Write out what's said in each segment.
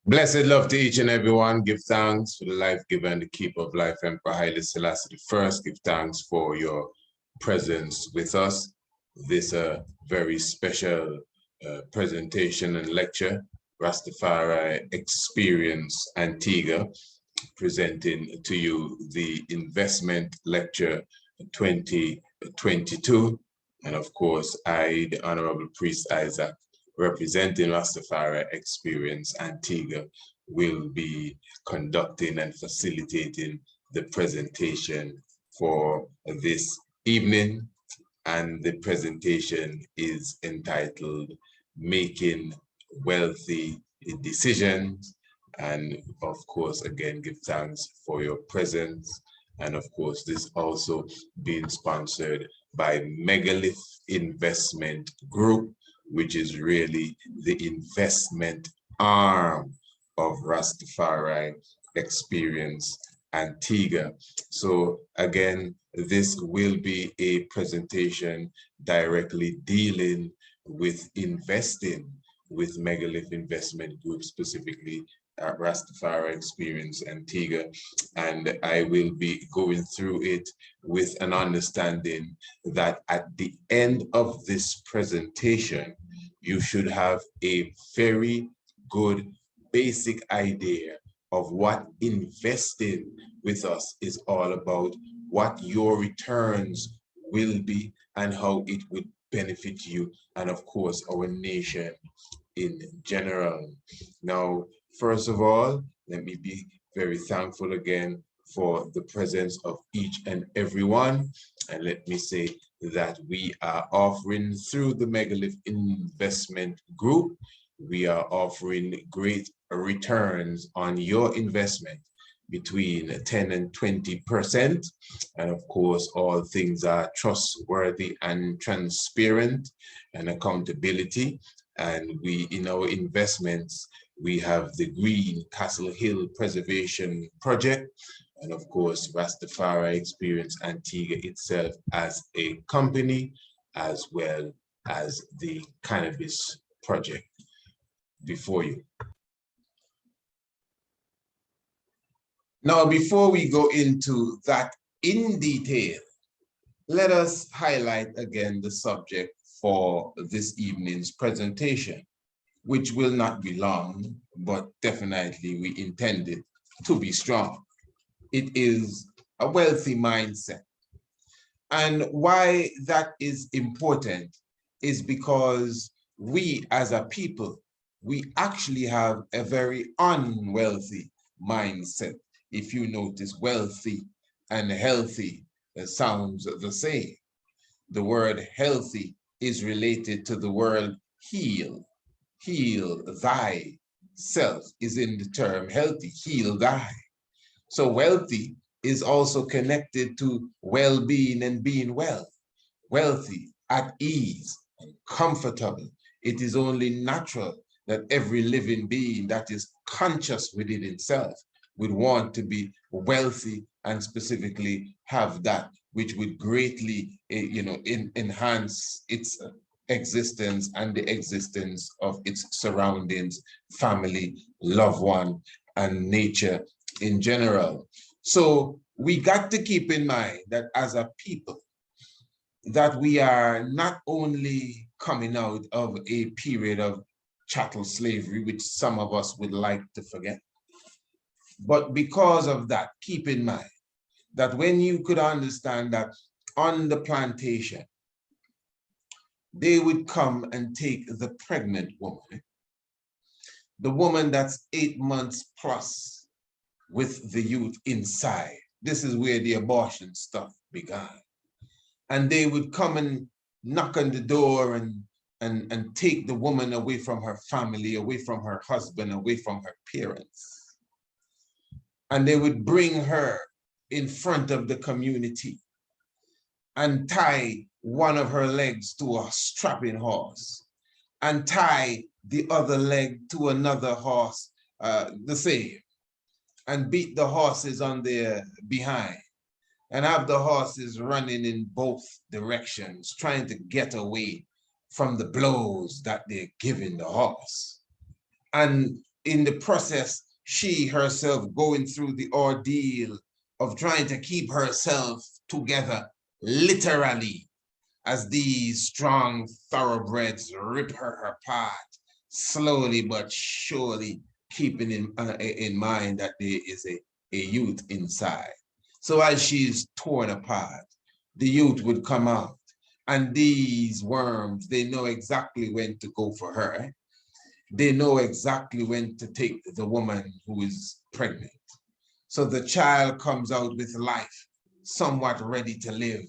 Blessed love to each and everyone. Give thanks for the life giver and the keeper of life, Emperor Haile Selassie I. Give thanks for your presence with us. This very special presentation and lecture, Rastafari Experience Antigua, presenting to you the Investment Lecture 2022. And of course, I, the Honorable Priest Isaac, representing Rastafari Experience Antigua, will be conducting and facilitating the presentation for this evening. And the presentation is entitled Making Wealthy Decisions. And of course, again, give thanks for your presence. And of course, this also being sponsored by Megalith Investment Group, which is really the investment arm of Rastafari Experience Antigua. So again, this will be a presentation directly dealing with investing with Megalith Investment Group, specifically Rastafari Experience Antigua, and I will be going through it with an understanding that at the end of this presentation, you should have a very good basic idea of what investing with us is all about, what your returns will be, and how it would benefit you, and of course, our nation in general. Now, first of all, let me be very thankful again for the presence of each and every one. And let me say that we are offering through the Megalith Investment Group, we are offering great returns on your investment between 10 and 20%. And of course, all things are trustworthy and transparent and accountability. And we, in our investments, we have the Green Castle Hill Preservation Project, and of course, Rastafari Experience Antigua itself as a company, as well as the Cannabis Project before you. Now, before we go into that in detail, let us highlight again the subject for this evening's presentation, which will not be long, but definitely we intend it to be strong. It is a wealthy mindset. And why that is important is because we as a people, we actually have a very unwealthy mindset. If you notice, wealthy and healthy sounds the same. The word healthy is related to the word heal. Heal thyself is in the term healthy, heal thy. So wealthy is also connected to well-being and being well. Wealthy, at ease, and comfortable. It is only natural that every living being that is conscious within itself would want to be wealthy and specifically have that which would greatly, enhance its existence and the existence of its surroundings, family, loved one, and nature in general. So we got to keep in mind that as a people, that we are not only coming out of a period of chattel slavery, which some of us would like to forget, but because of that, keep in mind that when you could understand that on the plantation, they would come and take the pregnant woman, the woman that's 8 months plus with the youth inside. This is where the abortion stuff began. And they would come and knock on the door and take the woman away from her family, away from her husband, away from her parents. And they would bring her in front of the community and tie one of her legs to a strapping horse and tie the other leg to another horse, the same, and beat the horses on their behind and have the horses running in both directions, trying to get away from the blows that they're giving the horse. And in the process, she herself going through the ordeal of trying to keep herself together, literally, as these strong thoroughbreds rip her apart, slowly but surely, keeping in mind that there is a youth inside. So as she's torn apart, the youth would come out, and these worms, they know exactly when to go for her. They know exactly when to take the woman who is pregnant. So the child comes out with life, somewhat ready to live,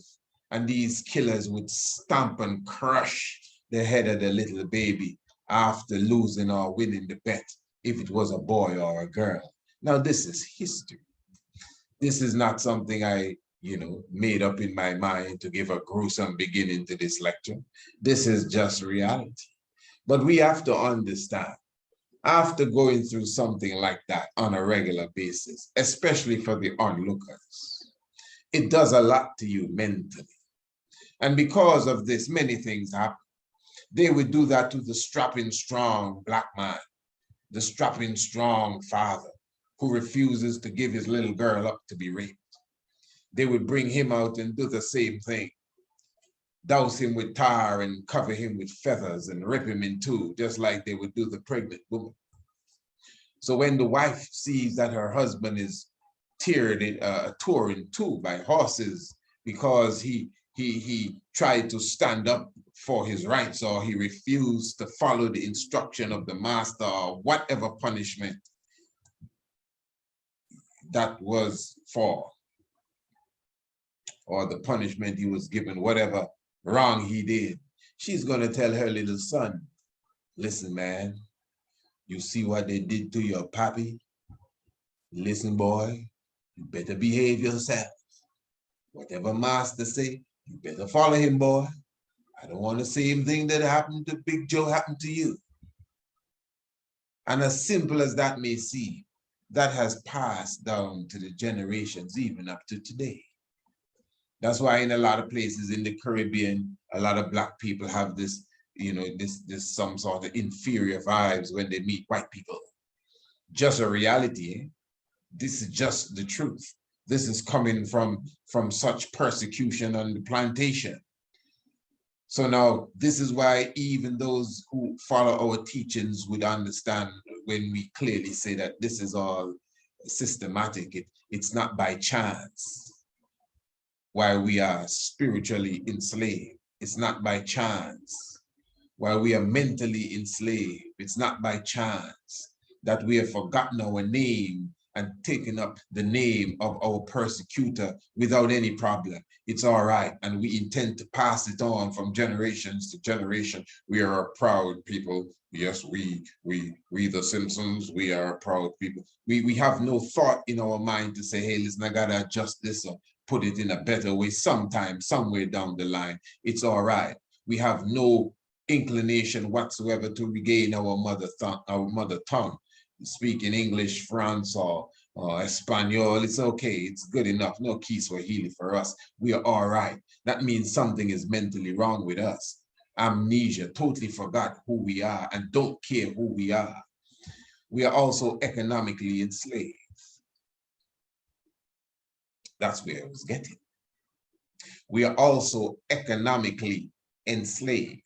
and these killers would stamp and crush the head of the little baby after losing or winning the bet, if it was a boy or a girl. Now, this is history. This is not something I, made up in my mind to give a gruesome beginning to this lecture. This is just reality. But we have to understand, after going through something like that on a regular basis, especially for the onlookers, it does a lot to you mentally. And because of this, many things happen. They would do that to the strapping, strong black man, the strapping, strong father who refuses to give his little girl up to be raped. They would bring him out and do the same thing. Douse him with tar and cover him with feathers and rip him in two, just like they would do the pregnant woman. So when the wife sees that her husband is torn in two by horses because he tried to stand up for his rights, or he refused to follow the instruction of the master, or whatever punishment that was for, or the punishment he was given, whatever wrong he did, she's going to tell her little son, listen, man, you see what they did to your pappy? Listen, boy, you better behave yourself. Whatever master say, you better follow him, boy. I don't want the same thing that happened to Big Joe happen to you. And as simple as that may seem, that has passed down to the generations, even up to today. That's why in a lot of places in the Caribbean, a lot of Black people have this, this some sort of inferior vibes when they meet white people. Just a reality. Eh? This is just the truth. This is coming from such persecution on the plantation. So now this is why even those who follow our teachings would understand when we clearly say that this is all systematic. It's not by chance why we are spiritually enslaved. It's not by chance why we are mentally enslaved. It's not by chance that we have forgotten our name and taken up the name of our persecutor without any problem. It's all right, and we intend to pass it on from generations to generation. We are a proud people. Yes, we the Simpsons, we are a proud people. We have no thought in our mind to say, hey, listen, I gotta adjust this or put it in a better way sometime, somewhere down the line. It's all right. We have no inclination whatsoever to regain our mother tongue. Speaking English, France, or Espanol, it's okay. It's good enough. No Kiswahili for us. We are all right. That means something is mentally wrong with us. Amnesia, totally forgot who we are and don't care who we are. We are also economically enslaved. That's where I was getting. We are also economically enslaved.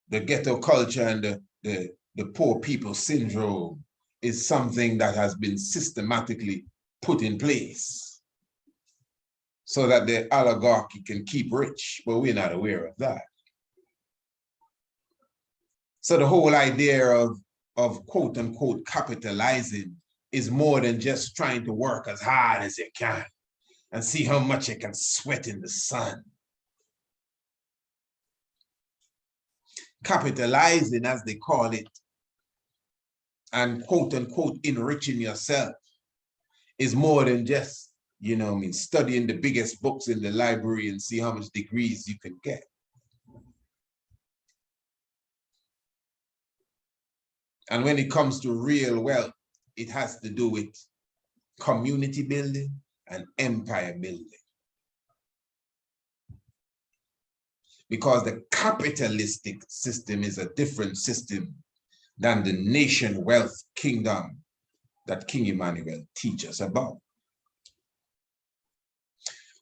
The ghetto culture and the poor people syndrome is something that has been systematically put in place so that the oligarchy can keep rich, but we're not aware of that. So the whole idea of quote unquote capitalizing is more than just trying to work as hard as you can and see how much you can sweat in the sun. Capitalizing, as they call it, and quote unquote enriching yourself is more than just, studying the biggest books in the library and see how much degrees you can get. And when it comes to real wealth, it has to do with community building and empire building. because the capitalistic system is a different system than the nation wealth kingdom that King Emmanuel teaches about.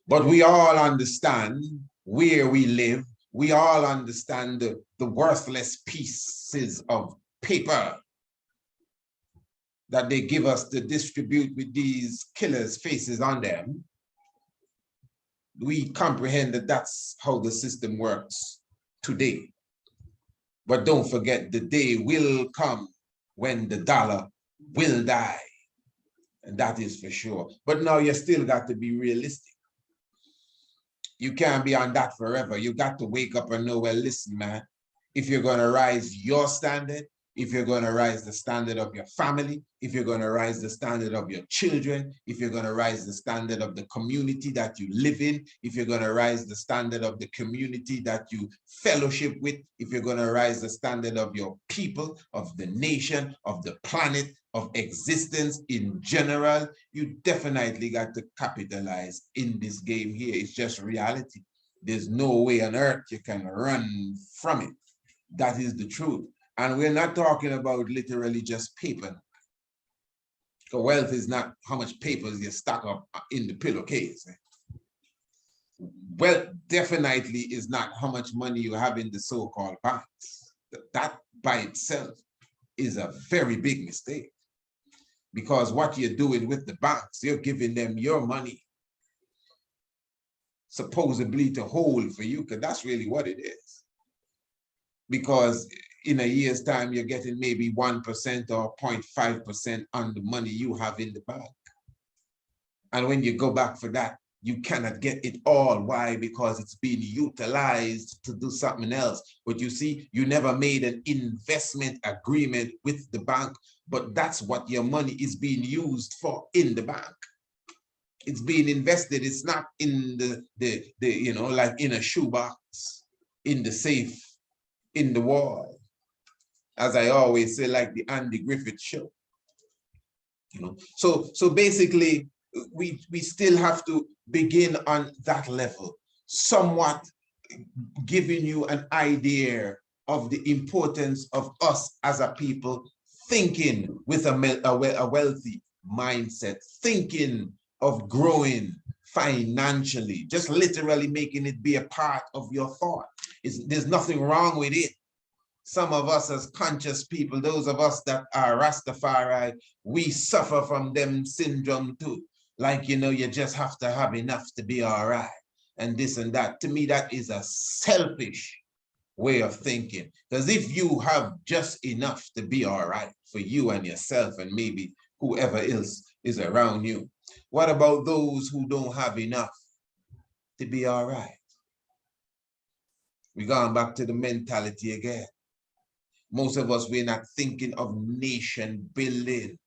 But we all understand where we live. We all understand the worthless pieces of paper that they give us to distribute with these killers' faces on them. We comprehend that that's how the system works today. But don't forget, the day will come when the dollar will die. And that is for sure. But now you still got to be realistic. You can't be on that forever. You got to wake up and know, well, listen, man, if you're going to rise your standard, if you're going to rise the standard of your family, if you're going to rise the standard of your children, if you're going to rise the standard of the community that you live in, if you're going to rise the standard of the community that you fellowship with, if you're going to rise the standard of your people, of the nation, of the planet, of existence in general, you definitely got to capitalize in this game here. It's just reality. There's no way on earth you can run from it. That is the truth. And we're not talking about literally just paper. So wealth is not how much papers you stack up in the pillowcase. Wealth definitely is not how much money you have in the so-called banks. That by itself is a very big mistake. Because what you're doing with the banks, you're giving them your money supposedly to hold for you, because that's really what it is. Because in a year's time, you're getting maybe 1% or 0.5% on the money you have in the bank. And when you go back for that, you cannot get it all. Why? Because it's being utilized to do something else. But you see, you never made an investment agreement with the bank, but that's what your money is being used for in the bank. It's being invested. It's not in the you know, like in a shoebox, in the safe, in the wall. As I always say, like the Andy Griffith show. You know, so basically, we still have to begin on that level, somewhat giving you an idea of the importance of us as a people thinking with a wealthy mindset, thinking of growing financially, just literally making it be a part of your thought. There's nothing wrong with it. Some of us as conscious people, those of us that are Rastafari, we suffer from them syndrome too. Like, you know, you just have to have enough to be all right, and this and that. To me, that is a selfish way of thinking. Because if you have just enough to be all right for you and yourself and maybe whoever else is around you, what about those who don't have enough to be all right? We're going back to the mentality again. Most of us, we're not thinking of nation building.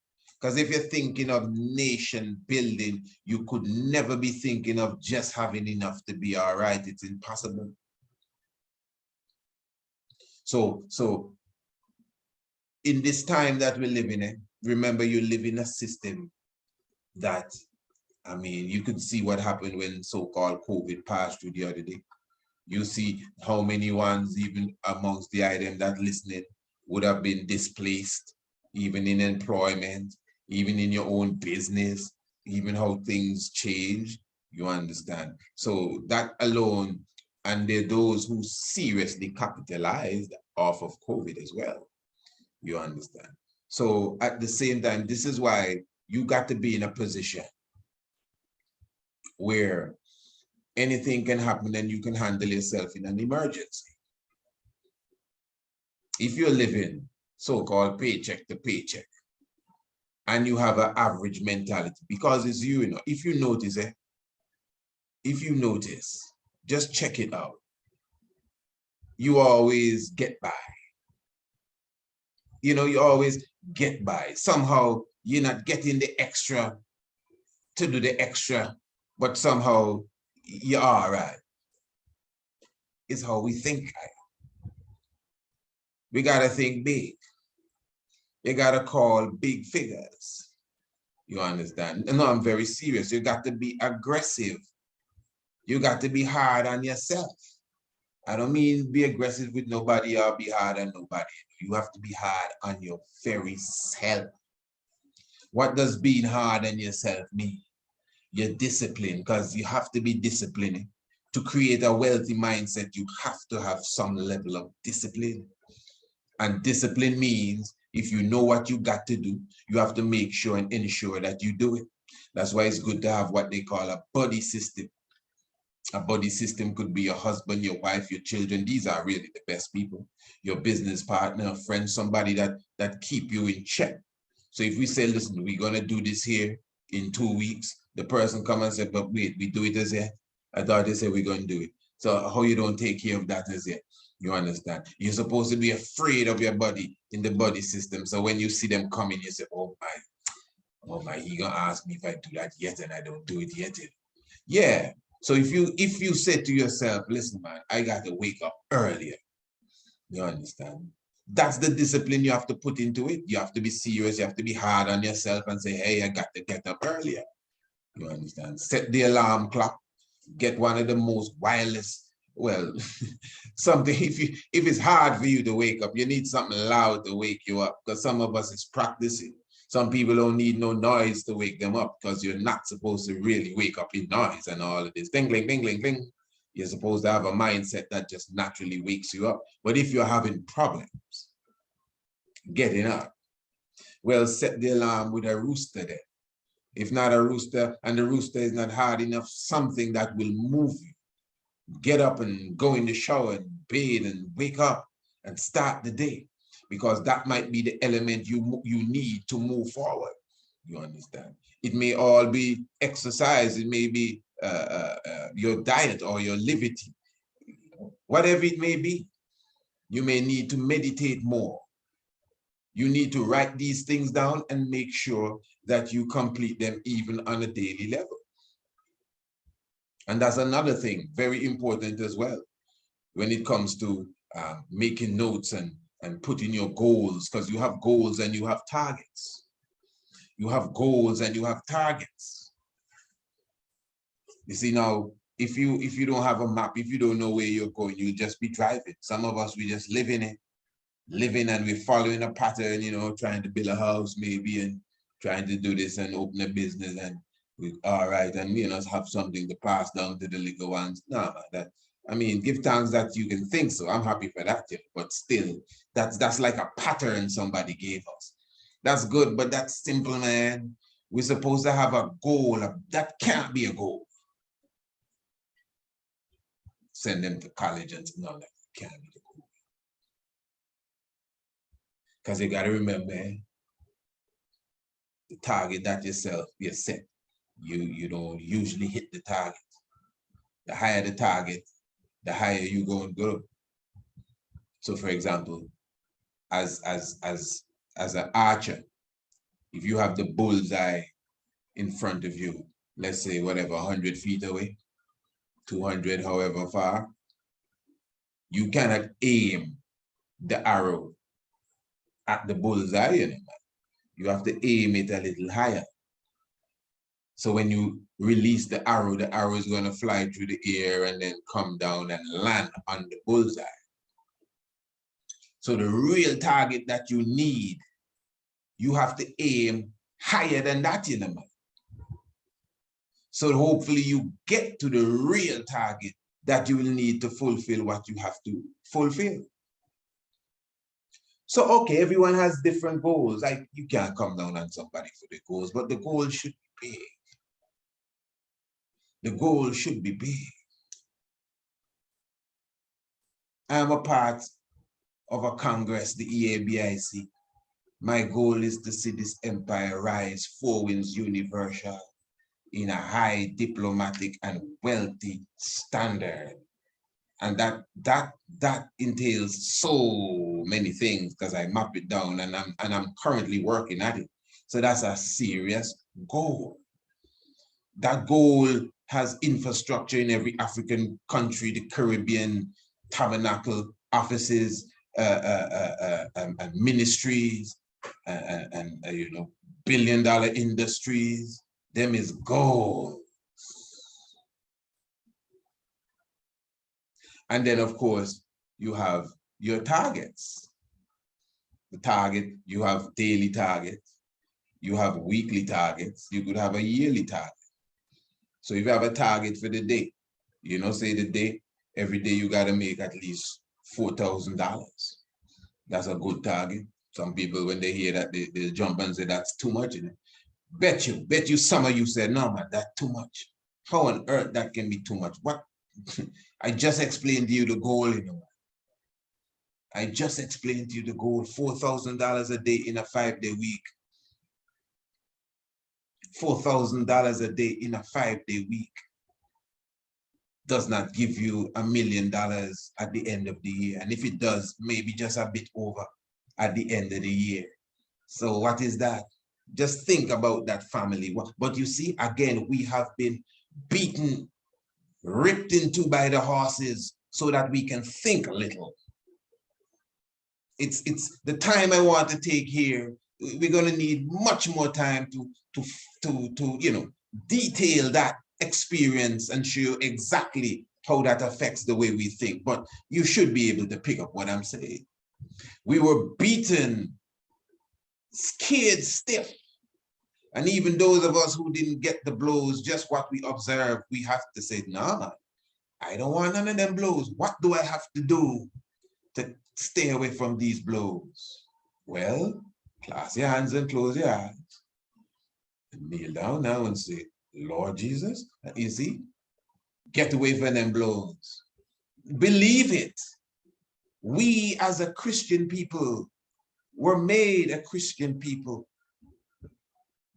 Because if you're thinking of nation building, you could never be thinking of just having enough to be all right. It's impossible. So in this time that we're living in, remember, you live in a system that, I mean, you could see what happened when so-called COVID passed through the other day. You see how many ones, even amongst the item that listening, would have been displaced, even in employment, even in your own business, even how things change, you understand? So that alone, and there are those who seriously capitalized off of COVID as well, you understand? So at the same time, this is why you got to be in a position where anything can happen and you can handle yourself in an emergency. If you're living so-called paycheck to paycheck and you have an average mentality, because it's you know, if you notice, just check it out. You always get by. You know, you always get by. Somehow you're not getting the extra to do the extra, but somehow you're all right. It's how we think. We gotta think big. You gotta call big figures. You understand? No, I'm very serious. You got to be aggressive. You got to be hard on yourself. I don't mean be aggressive with nobody or be hard on nobody. You have to be hard on your very self. What does being hard on yourself mean? You're disciplined, because you have to be disciplined. To create a wealthy mindset, you have to have some level of discipline. And discipline means if you know what you got to do, you have to make sure and ensure that you do it. That's why it's good to have what they call a buddy system. A buddy system could be your husband, your wife, your children. These are really the best people. Your business partner, a friend, somebody that keep you in check. So if we say, listen, we're going to do this here in 2 weeks, the person come and say, but wait, we do it as yet? I thought they said we're going to do it. So how you don't take care of that as yet? You understand? You're supposed to be afraid of your body in the body system. So when you see them coming, you say, oh my, he gonna ask me if I do that yet, and I don't do it yet. Yeah. So if you say to yourself, listen, man, I got to wake up earlier. You understand? That's the discipline you have to put into it. You have to be serious. You have to be hard on yourself and say, hey, I got to get up earlier. You understand? Set the alarm clock. Get one of the most wireless, well, something, if it's hard for you to wake up, you need something loud to wake you up, because some of us is practicing. Some people don't need no noise to wake them up, because you're not supposed to really wake up in noise and all of this. Ding, ding, ding, ding, ding. You're supposed to have a mindset that just naturally wakes you up. But if you're having problems getting up, well, set the alarm with a rooster there. If not a rooster, and the rooster is not hard enough, something that will move you. Get up and go in the shower and bathe and wake up and start the day, because that might be the element you need to move forward. You understand? It may all be exercise. It may be your diet or your levity. Whatever it may be, you may need to meditate more. You need to write these things down and make sure that you complete them even on a daily level. And that's another thing, very important as well, when it comes to making notes and putting your goals, because you have goals and you have targets. You have goals and you have targets. You see, now, if you don't have a map, if you don't know where you're going, you'll just be driving. Some of us, we just living and we're following a pattern, you know, trying to build a house maybe, and trying to do this and open a business, and we all right, and you know, have something to pass down to the little ones. No, that, I mean, give thanks that you can think so. I'm happy for that, but still, that's like a pattern somebody gave us. That's good, but that's simple, man. We're supposed to have a goal. That can't be a goal. Send them to college and no, that can't be the goal. Because you got to remember, the target that you set, you don't usually hit the target. The higher the target, the higher you go and go. So for example, as an archer, if you have the bullseye in front of you, let's say whatever, 100 feet away, 200, however far, you cannot aim the arrow at the bullseye anymore. You have to aim it a little higher. So when you release the arrow is going to fly through the air and then come down and land on the bullseye. So the real target that you need, you have to aim higher than that, you know. So hopefully you get to the real target that you will need to fulfill what you have to fulfill. So, okay, everyone has different goals. Like, you can't come down on somebody for the goals, but the goal should be big. The goal should be big. I'm a part of a Congress, the EABIC. My goal is to see this empire rise 4 winds universal in a high diplomatic and wealthy standard. And that entails so many things, because I map it down and I'm currently working at it. So that's a serious goal. That goal has infrastructure in every African country, the Caribbean, tabernacle offices, and ministries, and you know, billion-dollar industries. Them is gold. And then, of course, you have your targets. The target, you have daily targets, you have weekly targets, you could have a yearly target. So if you have a target for the day, you know, say the day, every day you got to make at least $4,000. That's a good target. Some people, when they hear that, they jump and say, that's too much. Bet you some of you said, no, man, that's too much. How on earth that can be too much? What? I just explained to you the goal, you know. I just explained to you the goal, $4,000 a day in a 5-day week. $4,000 a day in a 5-day week does not give you $1 million at the end of the year. And if it does, maybe just a bit over at the end of the year. So what is that? Just think about that, family. But you see, again, we have been beaten, ripped into by the horses so that we can think a little. It's the time I want to take here. We're going to need much more time to you know, detail that experience and show you exactly how that affects the way we think. But you should be able to pick up what I'm saying. We were beaten, scared stiff. And even those of us who didn't get the blows, just what we observed, we have to say, nah, I don't want none of them blows. What do I have to do to stay away from these blows? Well, clasp your hands and close your eyes. And kneel down now and say, Lord Jesus, you see, get away from them blows. Believe it. We as a Christian people were made a Christian people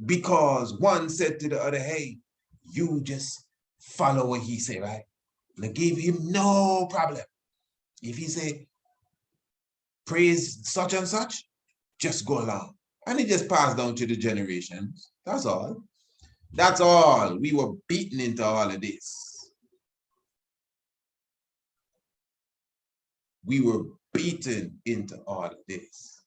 because one said to the other, hey, you just follow what he said, right? And give him no problem. If he say, praise such and such, just go along. And it just passed down to the generations. That's all. That's all. We were beaten into all of this. We were beaten into all of this.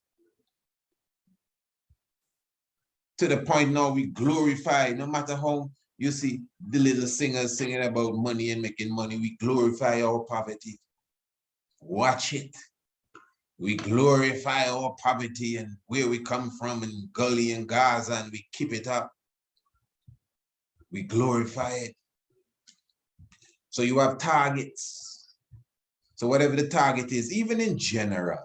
To the point now we glorify, no matter how, you see the little singers singing about money and making money, we glorify our poverty. Watch it. We glorify our poverty and where we come from in Gully and Gaza, and we keep it up. We glorify it. So you have targets. So whatever the target is, even in general,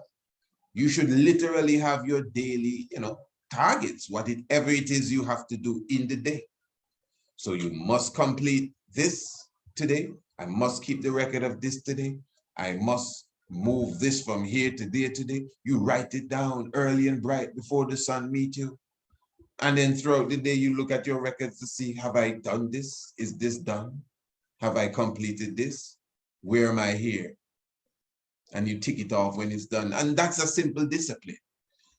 you should literally have your daily, you know, targets, whatever it is you have to do in the day. So you must complete this today. I must keep the record of this today. I must move this from here to there today. You write it down early and bright before the sun meets you. And then throughout the day, you look at your records to see, have I done this? Is this done? Have I completed this? Where am I here? And you tick it off when it's done. And that's a simple discipline.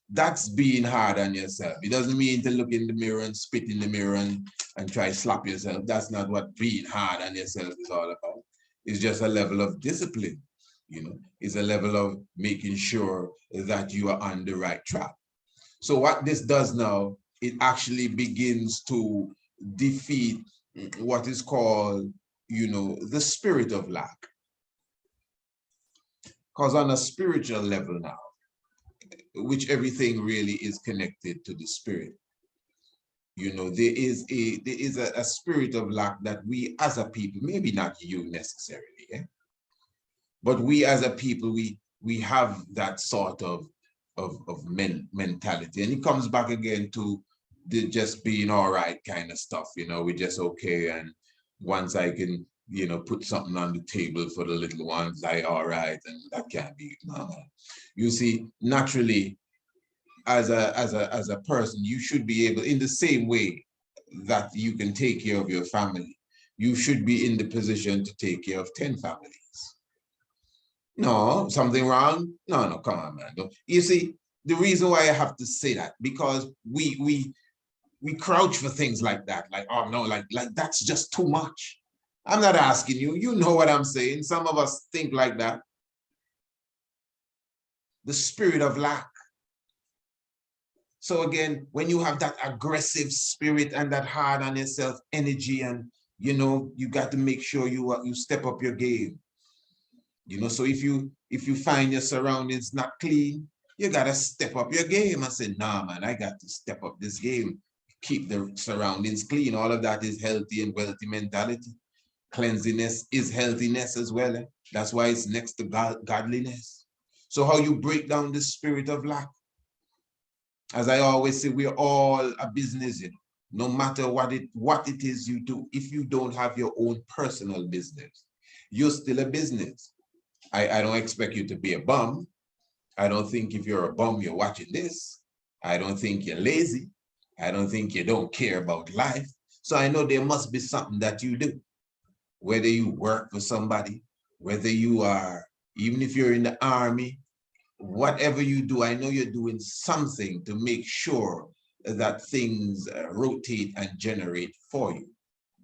That's being hard on yourself. It doesn't mean to look in the mirror and spit in the mirror and try to slap yourself. That's not what being hard on yourself is all about. It's just a level of discipline, you know. It's a level of making sure that you are on the right track. So what this does now, it actually begins to defeat what is called, you know, the spirit of lack. Because on a spiritual level now, which everything really is connected to the spirit. You know, there is a spirit of lack that we as a people, maybe not you necessarily, but we as a people, we have that sort of mentality. And it comes back again to the just being all right kind of stuff, you know, we're just okay. And once I can, you know, put something on the table for the little ones, I all right, and that can't be normal. You see, naturally, as a person, you should be able, in the same way that you can take care of your family, you should be in the position to take care of 10 families. No, something wrong? No, come on, man. You see, the reason why I have to say that, because we crouch for things like that, like, oh no, like that's just too much. I'm not asking you, you know what I'm saying. Some of us think like that. The spirit of lack. So again, when you have that aggressive spirit and that hard on yourself energy, and you know, you got to make sure you step up your game. You know, so if you find your surroundings not clean, you gotta step up your game and say, nah, man, I got to step up this game. Keep the surroundings clean. All of that is healthy and wealthy mentality. Cleanliness is healthiness as well. Eh? That's why it's next to godliness. So how you break down the spirit of lack? As I always say, we're all a business, you know. No matter what it is you do, if you don't have your own personal business, you're still a business. I don't expect you to be a bum. I don't think if you're a bum, you're watching this. I don't think you're lazy. I don't think you don't care about life. So I know there must be something that you do, whether you work for somebody, whether you are, even if you're in the army, whatever you do, I know you're doing something to make sure that things rotate and generate for you.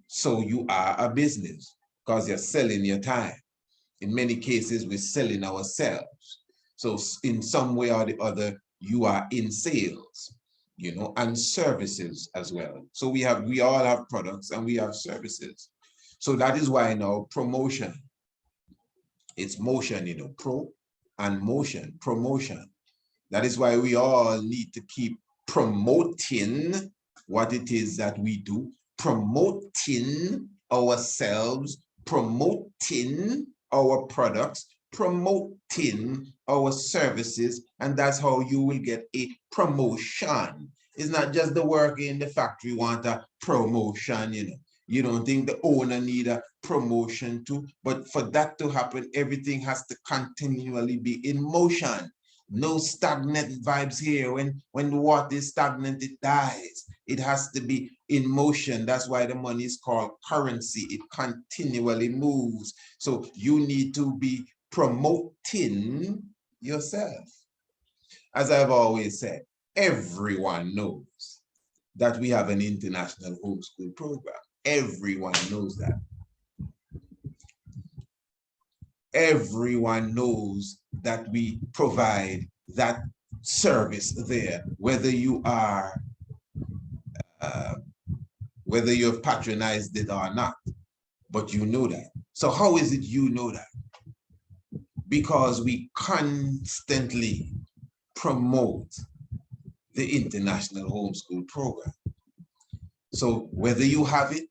So you are a business because you're selling your time. In many cases, we're selling ourselves. So in some way or the other, you are in sales, you know, and services as well. So we all have products and we have services. So that is why now promotion, it's motion, you know, pro and motion, promotion. That is why we all need to keep promoting what it is that we do, promoting ourselves, promoting our products, promoting our services, and that's how you will get a promotion. It's not just the worker in the factory want a promotion, you know. You don't think the owner need a promotion too, but for that to happen, everything has to continually be in motion. No stagnant vibes here. When the water is stagnant, it dies. It has to be in motion. That's why the money is called currency. It continually moves. So you need to be promoting yourself. As I've always said, everyone knows that we have an international homeschool program. Everyone knows that. Everyone knows that we provide that service there, whether you are, whether you've patronized it or not, but you know that. So how is it you know that? Because we constantly promote the International Homeschool Program. So whether you have it,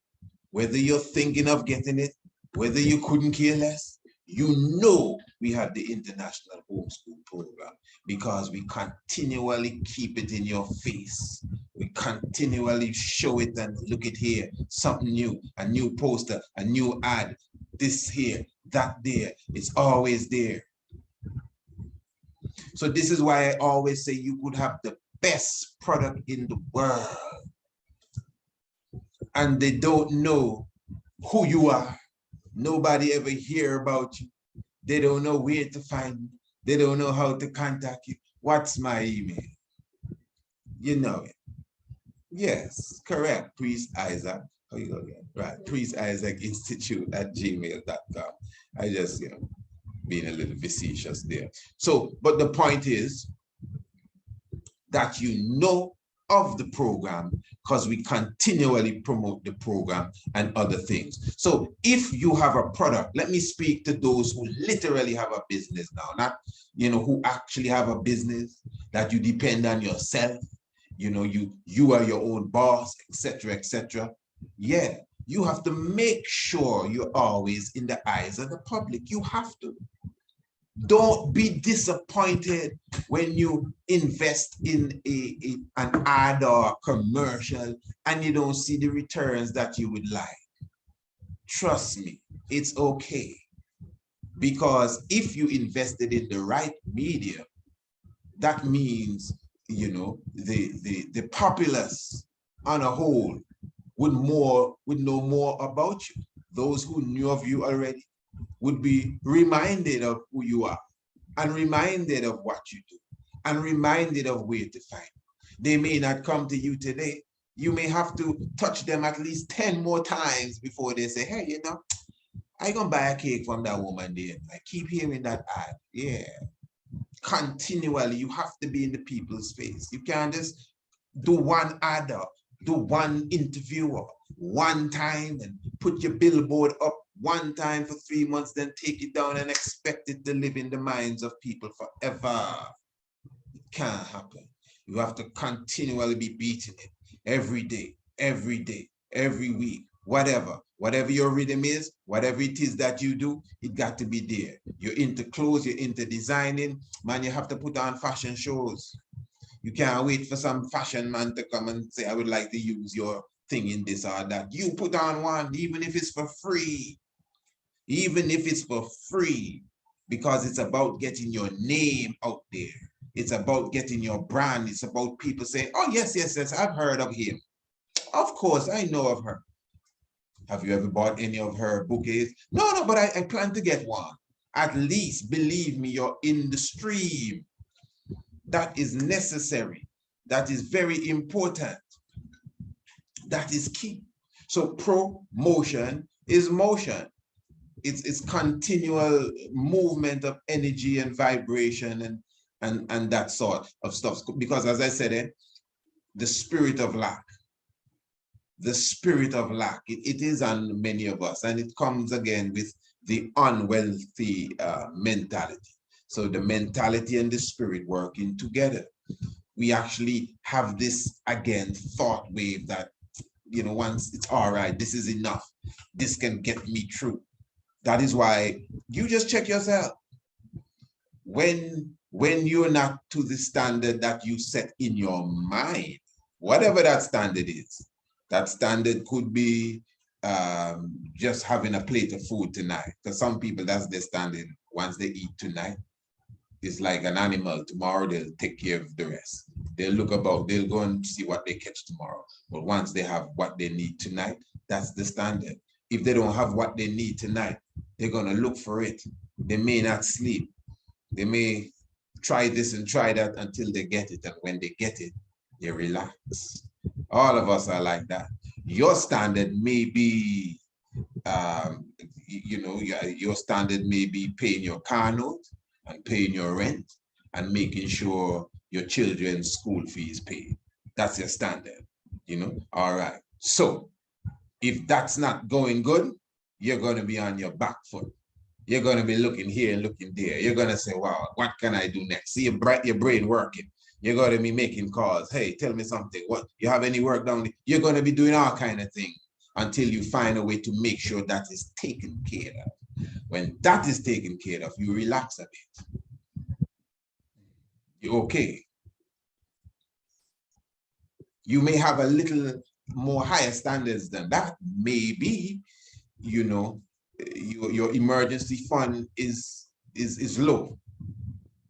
whether you're thinking of getting it, whether you couldn't care less, you know we have the International Homeschool Program because we continually keep it in your face. We continually show it and look at here, something new, a new poster, a new ad, this here, that there. It's always there. So this is why I always say you could have the best product in the world and they don't know who you are. Nobody ever hear about you. They don't know where to find you. They don't know how to contact you. What's my email? You know it. Yes, correct. Priest Isaac. How you go again? Right. Priest Isaac Institute at gmail.com. I just, you know, being a little facetious there. So, but the point is that you know of the program because we continually promote the program and other things. So if you have a product, let me speak to those who literally have a business now, not, you know, who actually have a business that you depend on yourself, you know, you are your own boss, etc., etc. Yeah, you have to make sure you're always in the eyes of the public. You have to. Don't be disappointed when you invest in an ad or a commercial and you don't see the returns that you would like. Trust me, it's okay. Because if you invested in the right media, that means, you know, the populace on a whole would know more about you. Those who knew of you already would be reminded of who you are and reminded of what you do and reminded of where to find you. They may not come to you today. You may have to touch them at least 10 more times before they say, hey, you know, I gonna buy a cake from that woman there. I keep hearing that ad. Yeah. Continually, you have to be in the people's face. You can't just do one ad up, do one interview one time and put your billboard up one time for 3 months, then take it down and expect it to live in the minds of people forever. It can't happen. You have to continually be beating it every day, every week, whatever your rhythm is, whatever it is that you do, it got to be there. You're into clothes, you're into designing, man, you have to put on fashion shows. You can't wait for some fashion man to come and say, I would like to use your thing in this or that. You put on one, even if it's for free. Even if it's for free, because it's about getting your name out there. It's about getting your brand. It's about people saying, oh, yes, I've heard of him. Of course, I know of her. Have you ever bought any of her bouquets? No, but I plan to get one. At least, believe me, you're in the stream. That is necessary. That is very important. That is key. So promotion is motion. It's continual movement of energy and vibration and that sort of stuff. Because as I said, the spirit of lack, it is on many of us, and it comes again with the unwealthy mentality. So the mentality and the spirit working together. We actually have this, again, thought wave that, once it's all right, this is enough. This can get me through. That is why you just check yourself. When you're not to the standard that you set in your mind, whatever that standard is, that standard could be just having a plate of food tonight. For some people, that's their standard. Once they eat tonight, it's like an animal. Tomorrow, they'll take care of the rest. They'll look about, they'll go and see what they catch tomorrow. But once they have what they need tonight, that's the standard. If they don't have what they need tonight, they're going to look for it. They may not sleep. They may try this and try that until they get it. And when they get it, they relax. All of us are like that. Your standard may be, your standard may be paying your car note and paying your rent and making sure your children's school fees paid. That's your standard, All right. So if that's not going good, you're going to be on your back foot. You're going to be looking here and looking there. You're going to say, wow, what can I do next? See your brain working. You're going to be making calls. Hey, tell me something. What, you have any work down there? You're going to be doing all kind of things until you find a way to make sure that is taken care of. When that is taken care of, you relax a bit. You're okay. You may have a little more higher standards than that. Maybe, your emergency fund is low,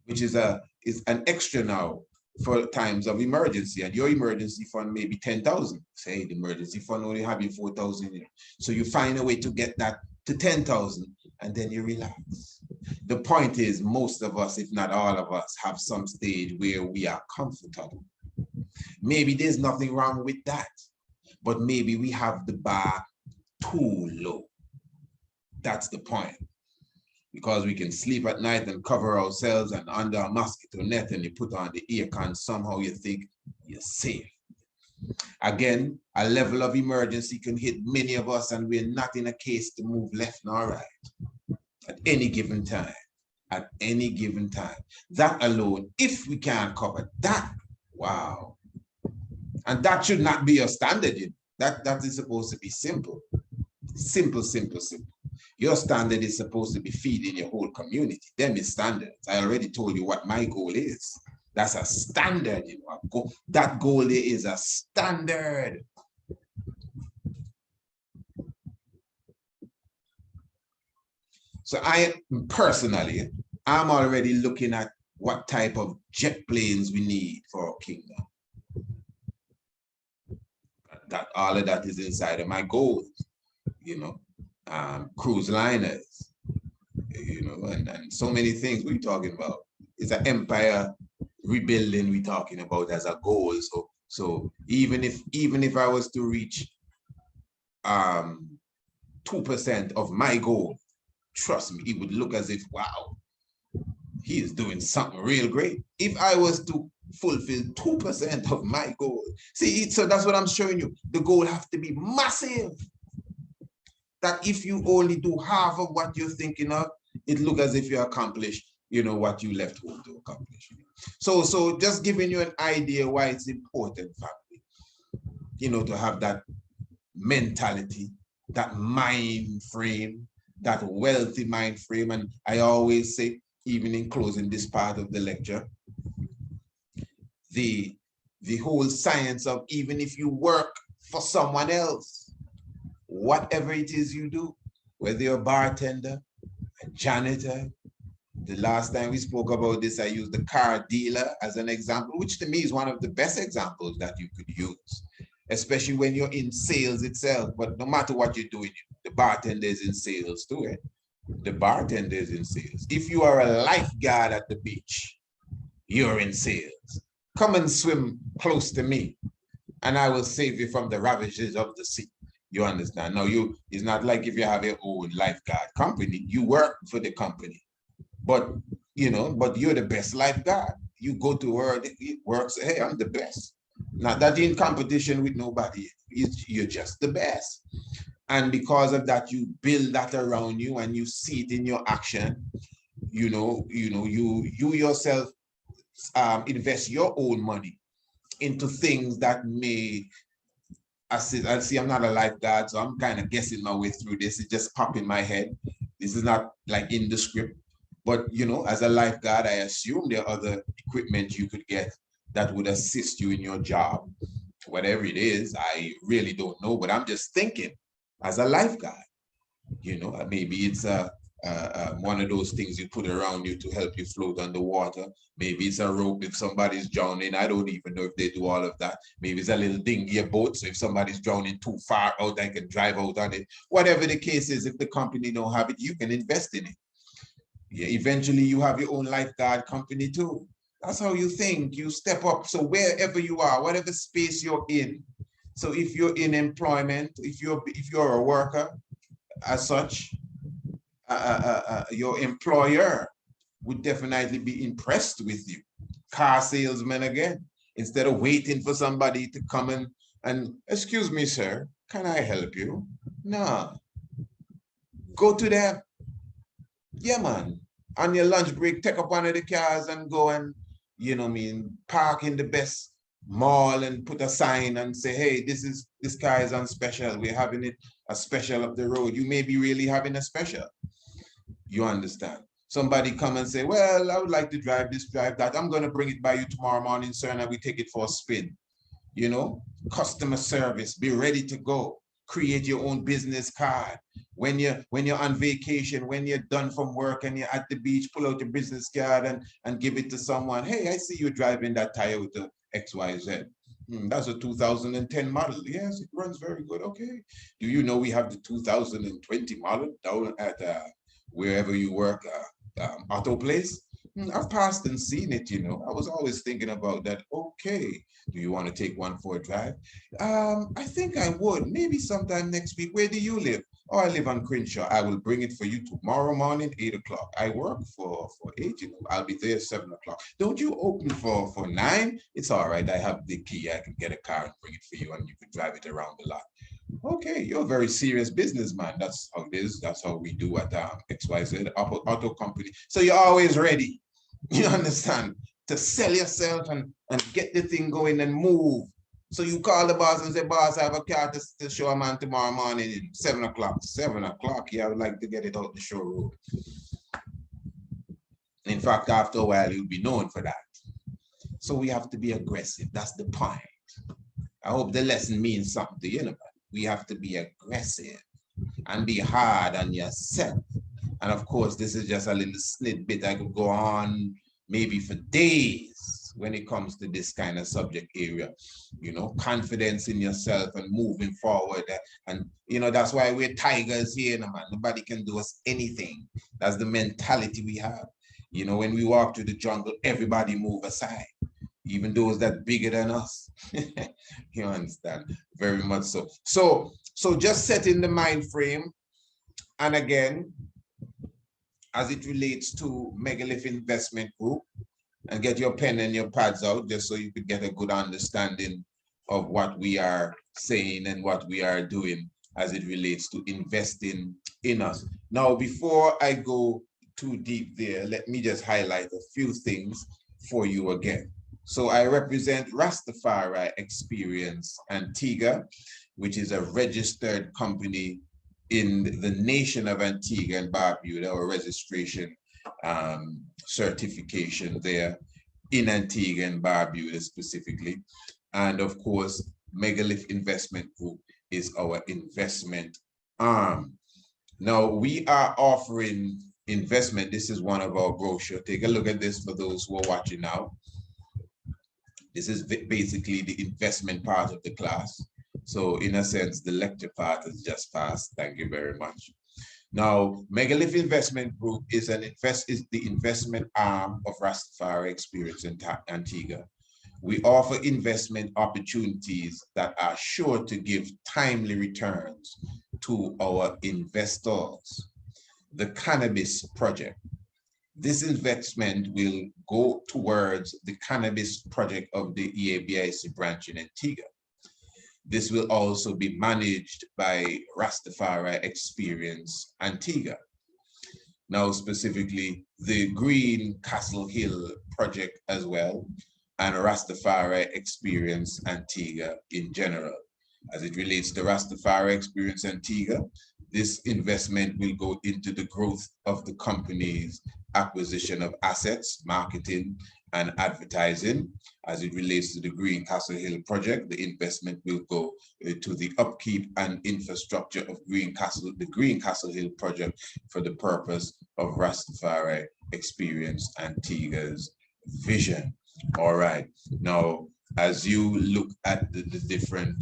which is an extra now for times of emergency, and your emergency fund may be 10,000. Say the emergency fund only having 4,000. So you find a way to get that to 10,000, and then you relax. The point is, most of us, if not all of us, have some stage where we are comfortable. Maybe there's nothing wrong with that, but maybe we have the bar too low. That's the point. Because we can sleep at night and cover ourselves and under a mosquito net, and you put on the air con, somehow you think you're safe. Again, a level of emergency can hit many of us, and we're not in a case to move left nor right at any given time. At any given time. That alone, if we can't cover that, wow. And that should not be your standard. That is supposed to be simple. Simple. Your standard is supposed to be feeding your whole community. Them is standards. I already told you what my goal is. That's a standard. That goal there is a standard. So I'm already looking at what type of jet planes we need for our kingdom. That all of that is inside of my goals, cruise liners, and so many things we're talking about. It's an empire rebuilding we're talking about as a goal. So even if I was to reach 2% of my goal, trust me, it would look as if, wow, he is doing something real great. If I was to fulfill 2% of my goal, see, so that's what I'm showing you. The goal has to be massive. that if you only do half of what you're thinking of, it looks as if you accomplished, you know, what you left home to accomplish. So just giving you an idea why it's important, family, you know, to have that mentality, that mind frame, that wealthy mind frame. And I always say, even in closing this part of the lecture, the whole science of, even if you work for someone else, whatever it is you do, whether you're a bartender, a janitor. The last time we spoke about this, I used the car dealer as an example, which to me is one of the best examples that you could use, especially when you're in sales itself. But no matter what you're doing, the bartender is in sales too. The bartender is in sales. If you are a lifeguard at the beach, you're in sales. Come and swim close to me, and I will save you from the ravages of the sea. You understand? Now, it's not like if you have your own lifeguard company, you work for the company, but you know, but you're the best lifeguard. You go to work, it works. Hey, I'm the best. Not that you're in competition with nobody. You're just the best. And because of that, you build that around you, and you see it in your action. You yourself invest your own money into things that may I see I'm not a lifeguard, so I'm kind of guessing my way through this. It just popped in my head. This is not like in the script, but you know, as a lifeguard, I assume there are other equipment you could get that would assist you in your job. Whatever it is, I really don't know, but I'm just thinking as a lifeguard, you know, maybe it's one of those things you put around you to help you float underwater. Maybe it's a rope if somebody's drowning. I don't even know if they do all of that. Maybe it's a little dinghy boat, so if somebody's drowning too far out, I can drive out on it. Whatever the case is, if the company don't have it, you can invest in it. Yeah, eventually you have your own lifeguard company too. That's how you think. You step up. So wherever you are, whatever space you're in. So if you're in employment, if you're a worker as such, your employer would definitely be impressed with you. Car salesman again, instead of waiting for somebody to come and excuse me, sir, can I help you? No. Go to them. Yeah, man. On your lunch break, take up one of the cars and go and, you know what I mean, park in the best mall and put a sign and say, hey, this car is on special. We're having it a special up the road. You may be really having a special. You understand? Somebody come and say, well, I would like to drive this, drive that. I'm going to bring it by you tomorrow morning, sir, and we take it for a spin. You know, customer service, be ready to go. Create your own business card. When you're on vacation, when you're done from work and you're at the beach, pull out your business card and give it to someone. Hey, I see you driving that Toyota XYZ. That's a 2010 model. Yes, it runs very good. Okay. Do you know we have the 2020 model down at wherever you work, auto place? I've passed and seen it, you know. I was always thinking about that. Okay, do you want to take one for a drive? I think I would, maybe sometime next week. Where do you live? Oh, I live on Crenshaw. I will bring it for you tomorrow morning, 8 o'clock. I work for 8, you know. I'll be there 7 o'clock. Don't you open for 9? It's all right. I have the key. I can get a car and bring it for you, and you can drive it around the lot. Okay, you're a very serious businessman. That's how it is. That's how we do at XYZ auto company. So you're always ready. You understand? To sell yourself and get the thing going and move. So you call the boss and say, boss, I have a car to show a man tomorrow morning at 7 o'clock. 7 o'clock, yeah, I would like to get it out the showroom. In fact, after a while, you'll be known for that. So we have to be aggressive. That's the point. I hope the lesson means something to you, man. We have to be aggressive and be hard on yourself. And of course, this is just a little snippet. I could go on maybe for days when it comes to this kind of subject area. You know, confidence in yourself and moving forward. And, you know, that's why we're tigers here, man. Nobody can do us anything. That's the mentality we have. You know, when we walk through the jungle, everybody move aside. Even those that bigger than us. You understand? Very much so. So just setting the mind frame. And again, as it relates to Megalith Investment Group, and get your pen and your pads out just so you could get a good understanding of what we are saying and what we are doing as it relates to investing in us. Now, before I go too deep there, let me just highlight a few things for you again. So I represent Rastafari Experience Antigua, which is a registered company in the nation of Antigua and Barbuda, or registration certification there in Antigua and Barbuda specifically. And of course, Megalith Investment Group is our investment arm. Now, we are offering investment. This is one of our brochures. Take a look at this for those who are watching now. This is basically the investment part of the class. So in a sense, the lecture part has just passed. Thank you very much. Now, Megalith Investment Group is the investment arm of Rastafari Experience in Antigua. We offer investment opportunities that are sure to give timely returns to our investors. The Cannabis Project. This investment will go towards the Cannabis Project of the EABIC branch in Antigua. This will also be managed by Rastafari Experience Antigua. Now, specifically, the Green Castle Hill Project as well, and Rastafari Experience Antigua in general. As it relates to Rastafari Experience Antigua, this investment will go into the growth of the company's acquisition of assets, marketing, and advertising. As it relates to the Green Castle Hill project, the investment will go to the upkeep and infrastructure of the Green Castle Hill project for the purpose of Rastafari Experience Antigua's vision. All right. Now, as you look at the different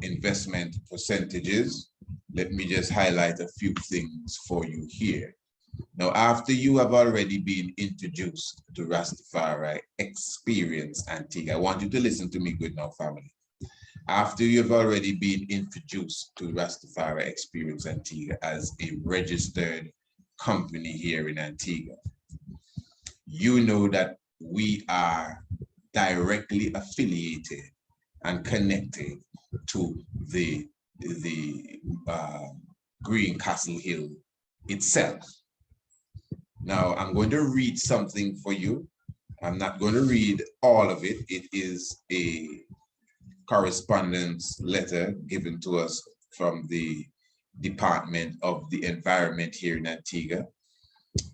investment percentages, let me just highlight a few things for you here. Now, after you have already been introduced to Rastafari Experience Antigua, I want you to listen to me good now, family. After you've already been introduced to Rastafari Experience Antigua as a registered company here in Antigua, you know that we are directly affiliated and connected to the Green Castle Hill itself. Now, I'm going to read something for you. I'm not going to read all of it. It is a correspondence letter given to us from the Department of the Environment here in Antigua,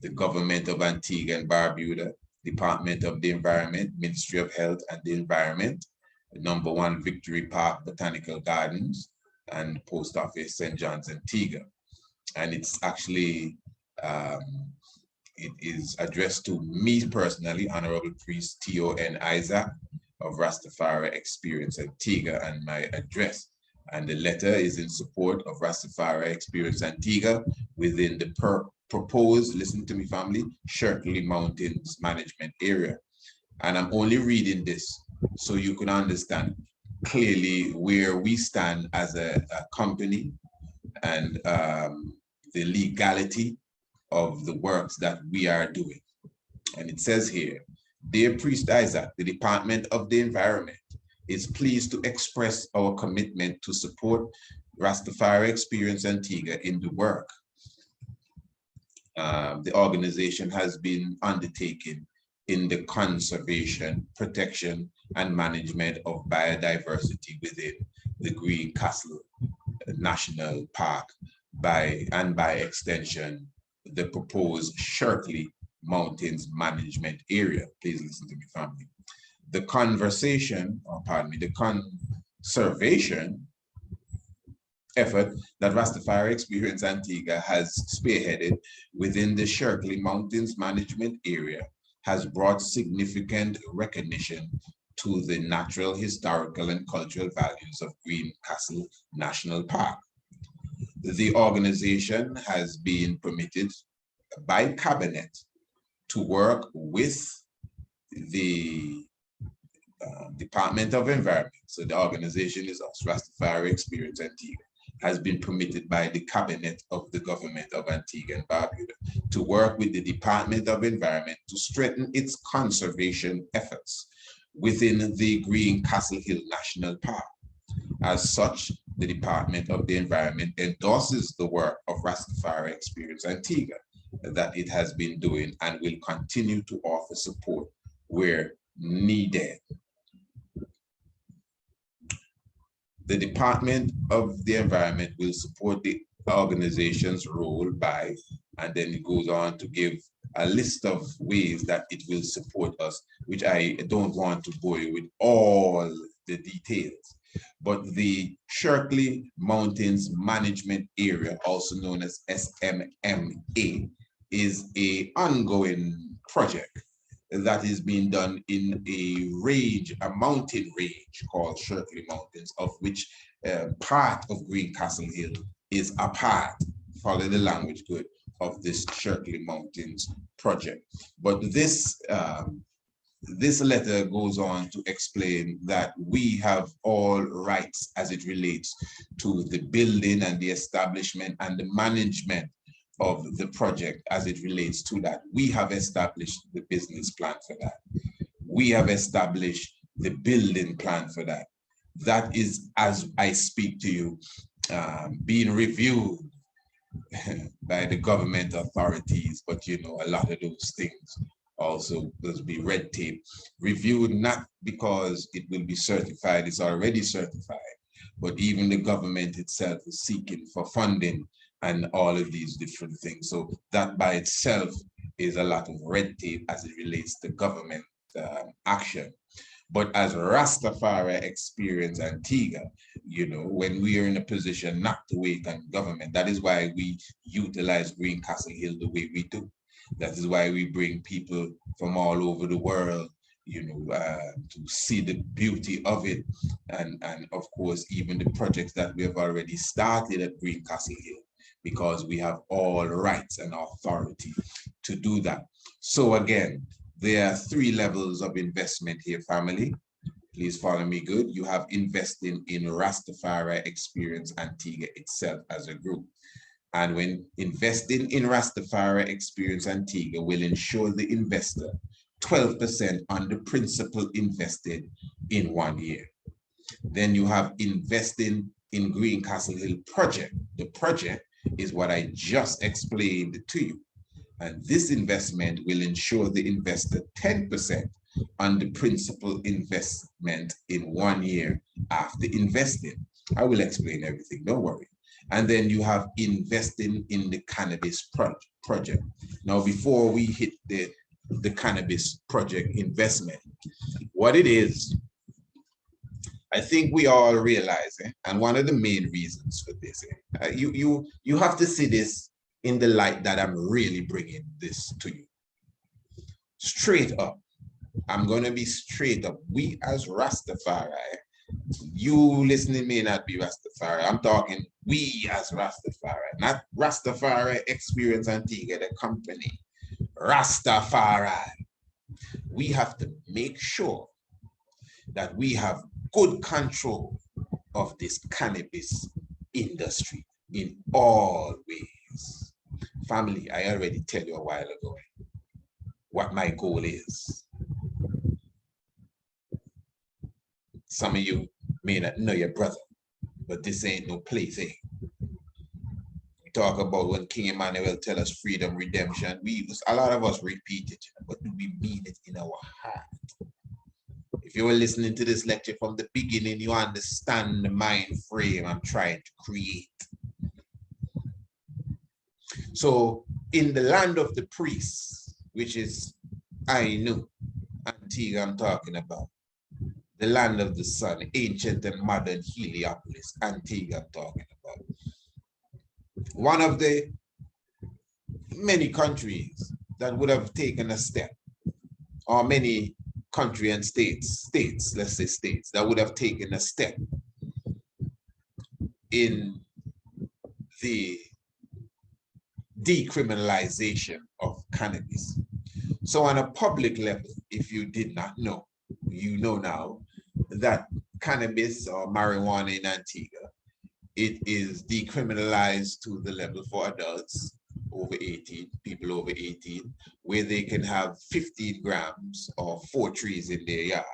the Government of Antigua and Barbuda, Department of the Environment, Ministry of Health and the Environment, number 1 Victory Park Botanical Gardens, and Post Office St. John's Antigua. And it's actually, it is addressed to me personally, Honorable Priest T.O.N. Isaac of Rastafari Experience Antigua, and my address. And the letter is in support of Rastafari Experience Antigua within the proposed, listen to me family, Shirley Mountains Management Area. And I'm only reading this so you can understand clearly where we stand as a company and the legality of the works that we are doing. And it says here, Dear Priest Isaac, the Department of the Environment is pleased to express our commitment to support Rastafari Experience Antigua in the work the organization has been undertaking in the conservation, protection, and management of biodiversity within the Green Castle National Park by extension, the proposed Shirley Mountains Management Area. Please listen to me, family. The conservation effort that Rastafari Experience Antigua has spearheaded within the Shirley Mountains Management Area has brought significant recognition to the natural, historical, and cultural values of Green Castle National Park. The organization has been permitted by Cabinet to work with the Department of Environment. So the organization is us, Rastafari Experience Antigua, has been permitted by the Cabinet of the Government of Antigua and Barbuda to work with the Department of Environment to strengthen its conservation efforts within the Green Castle Hill National Park. As such, the Department of the Environment endorses the work of Rastafari Experience Antigua that it has been doing and will continue to offer support where needed. The Department of the Environment will support the organization's role by, and then it goes on to give a list of ways that it will support us, which I don't want to bore you with all the details. But the Shirkley Mountains Management Area, also known as SMMA, is an ongoing project that is being done in a mountain range called Shirkley Mountains, of which part of Greencastle Hill is a part, follow the language good, of this Shirkley Mountains project. But this letter goes on to explain that we have all rights as it relates to the building and the establishment and the management of the project as it relates to that. We have established the business plan for that. We have established the building plan for that. That is, as I speak to you, being reviewed by the government authorities, but you know, a lot of those things also will be red tape, reviewed not because it will be certified, it's already certified, but even the government itself is seeking for funding and all of these different things. So that by itself is a lot of red tape as it relates to government action. But as Rastafari Experience Antigua, you know, when we are in a position not to wait on government, that is why we utilize Greencastle Hill the way we do. That is why we bring people from all over the world, you know, to see the beauty of it. And of course, even the projects that we have already started at Greencastle Hill, because we have all rights and authority to do that. So again, there are 3 levels of investment here, family. Please follow me good. You have investing in Rastafari Experience Antigua itself as a group. And when investing in Rastafari Experience Antigua will ensure the investor 12% on the principal invested in 1 year. Then you have investing in Greencastle Hill project. The project is what I just explained to you. And this investment will ensure the investor 10% on the principal investment in 1 year after investing. I will explain everything, don't worry. And then you have investing in the cannabis project. Now, before we hit the cannabis project investment, what it is, I think we all realize, and one of the main reasons for this, you have to see this in the light that I'm really bringing this to you. Straight up, I'm going to be straight up. We as Rastafari, you listening may not be Rastafari. I'm talking we as Rastafari, not Rastafari Experience Antigua, the company. Rastafari. We have to make sure that we have good control of this cannabis industry in all ways. Family, I already tell you a while ago what my goal is. Some of you may not know your brother, but this ain't no plaything. We talk about when King Emmanuel tell us freedom, redemption. A lot of us repeat it, but do we mean it in our heart? If you were listening to this lecture from the beginning, you understand the mind frame I'm trying to create. So in the land of the priests, which is Ainu, Antigua I'm talking about, the land of the sun, ancient and modern Heliopolis, Antigua I'm talking about. One of the many countries that would have taken a step, or many country and states, let's say states, that would have taken a step in the decriminalization of cannabis. So on a public level, if you did not know, you know now that cannabis or marijuana in Antigua, it is decriminalized to the level for adults over 18, people over 18, where they can have 15 grams or 4 trees in their yard.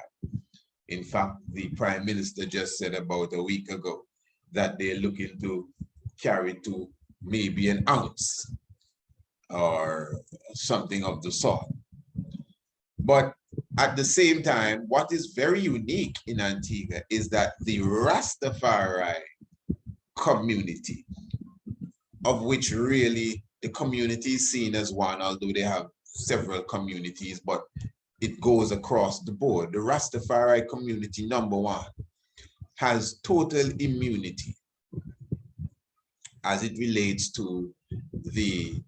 In fact, the Prime Minister just said about a week ago that they're looking to carry to maybe an ounce or something of the sort. But at the same time, what is very unique in Antigua is that the Rastafari community, of which really the community is seen as one, although they have several communities, but it goes across the board. The Rastafari community, number one, has total immunity as it relates to the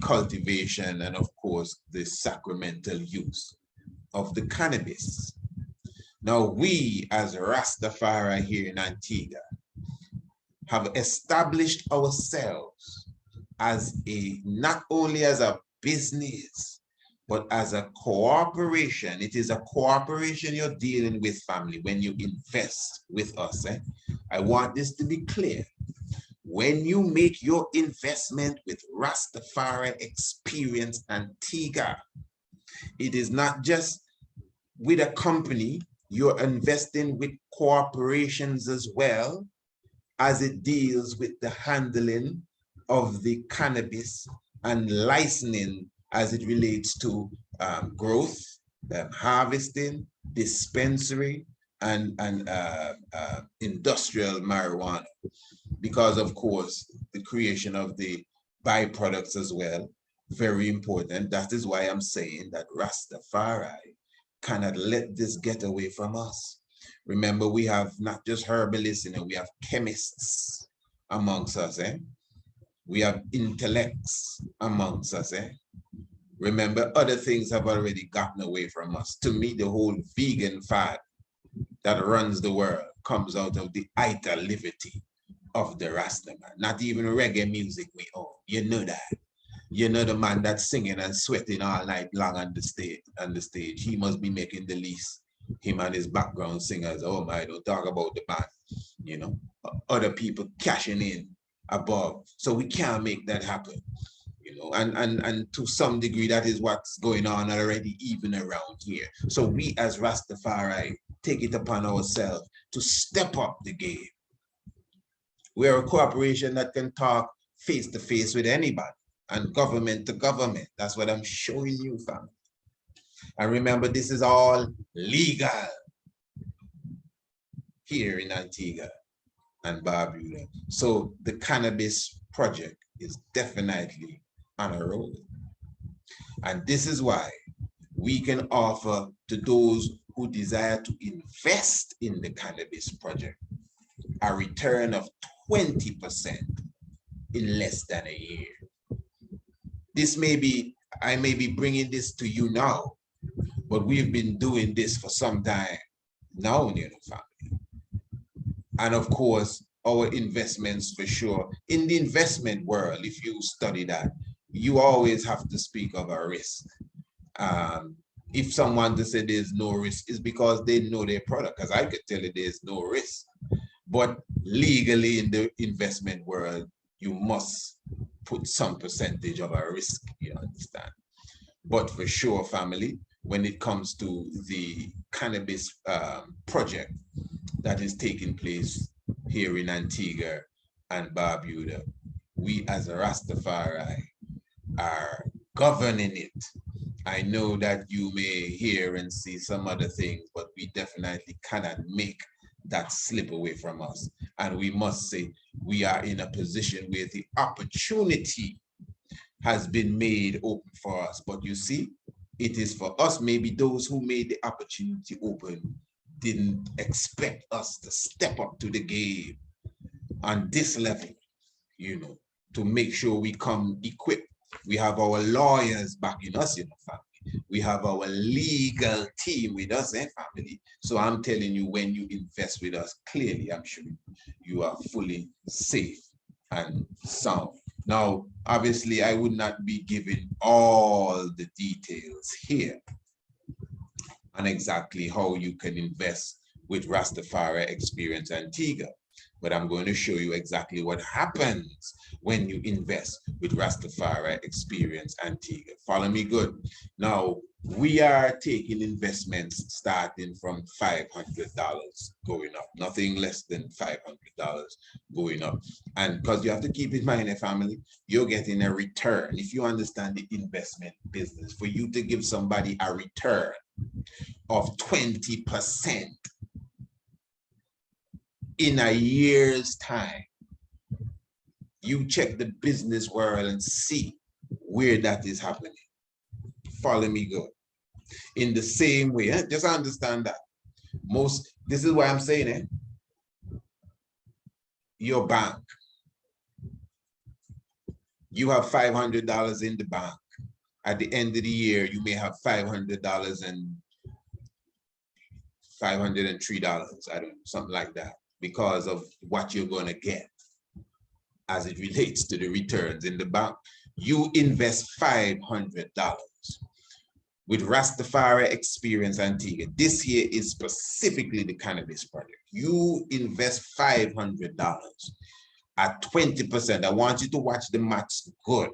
cultivation and, of course, the sacramental use of the cannabis. Now, we as Rastafari here in Antigua have established ourselves as not only as a business, but as a cooperation. It is a cooperation you're dealing with, family, when you invest with us. I want this to be clear. When you make your investment with Rastafari Experience Antigua, it is not just with a company, you're investing with corporations as well, as it deals with the handling of the cannabis and licensing as it relates to growth, harvesting, dispensary, and industrial marijuana. Because, of course, the creation of the byproducts as well, very important. That is why I'm saying that Rastafari cannot let this get away from us. Remember, we have not just herbalists, we have chemists amongst us. We have intellects amongst us. Remember, other things have already gotten away from us. To me, the whole vegan fad that runs the world comes out of the ita liberty of the Rastaman. Not even reggae music we own. You know that. You know the man that's singing and sweating all night long on the stage. He must be making the least. Him and his background singers. Oh my, don't talk about the band. Other people cashing in above. So we can't make that happen. And to some degree, that is what's going on already, even around here. So we as Rastafari take it upon ourselves to step up the game. We're a corporation that can talk face to face with anybody and government to government. That's what I'm showing you, family. And remember, this is all legal here in Antigua and Barbuda. So the cannabis project is definitely on a roll. And this is why we can offer to those who desire to invest in the cannabis project a return of 20% in less than a year. This may be, I may be bringing this to you now, but we've been doing this for some time now, family. And of course, our investments for sure. In the investment world, if you study that, you always have to speak of a risk. If someone to say there's no risk, it's because they know their product, because I could tell you there's no risk. But legally in the investment world, you must put some percentage of a risk, you understand? But for sure, family, when it comes to the cannabis project that is taking place here in Antigua and Barbuda, we as a Rastafari are governing it. I know that you may hear and see some other things, but we definitely cannot make that slip away from us. And we must say we are in a position where the opportunity has been made open for us. But you see, it is for us, maybe those who made the opportunity open didn't expect us to step up to the game on this level, to make sure we come equipped. We have our lawyers backing us, family. We have our legal team with us, family. So I'm telling you, when you invest with us, clearly, I'm sure you are fully safe and sound. Now, obviously, I would not be giving all the details here on exactly how you can invest with Rastafari Experience Antigua, but I'm going to show you exactly what happens when you invest with Rastafari Experience Antigua. Follow me good. Now, we are taking investments starting from $500 going up, nothing less than $500 going up. And because you have to keep in mind, family, you're getting a return. If you understand the investment business, for you to give somebody a return of 20% in a year's time, you check the business world and see where that is happening. Follow me good. In the same way, just understand that. This is why I'm saying it. Your bank, you have $500 in the bank. At the end of the year, you may have $500 and $503, I don't know, something like that, because of what you're going to get as it relates to the returns in the bank. You invest $500 with Rastafari Experience Antigua. This year is specifically the cannabis project. You invest $500 at 20%. I want you to watch the maths good.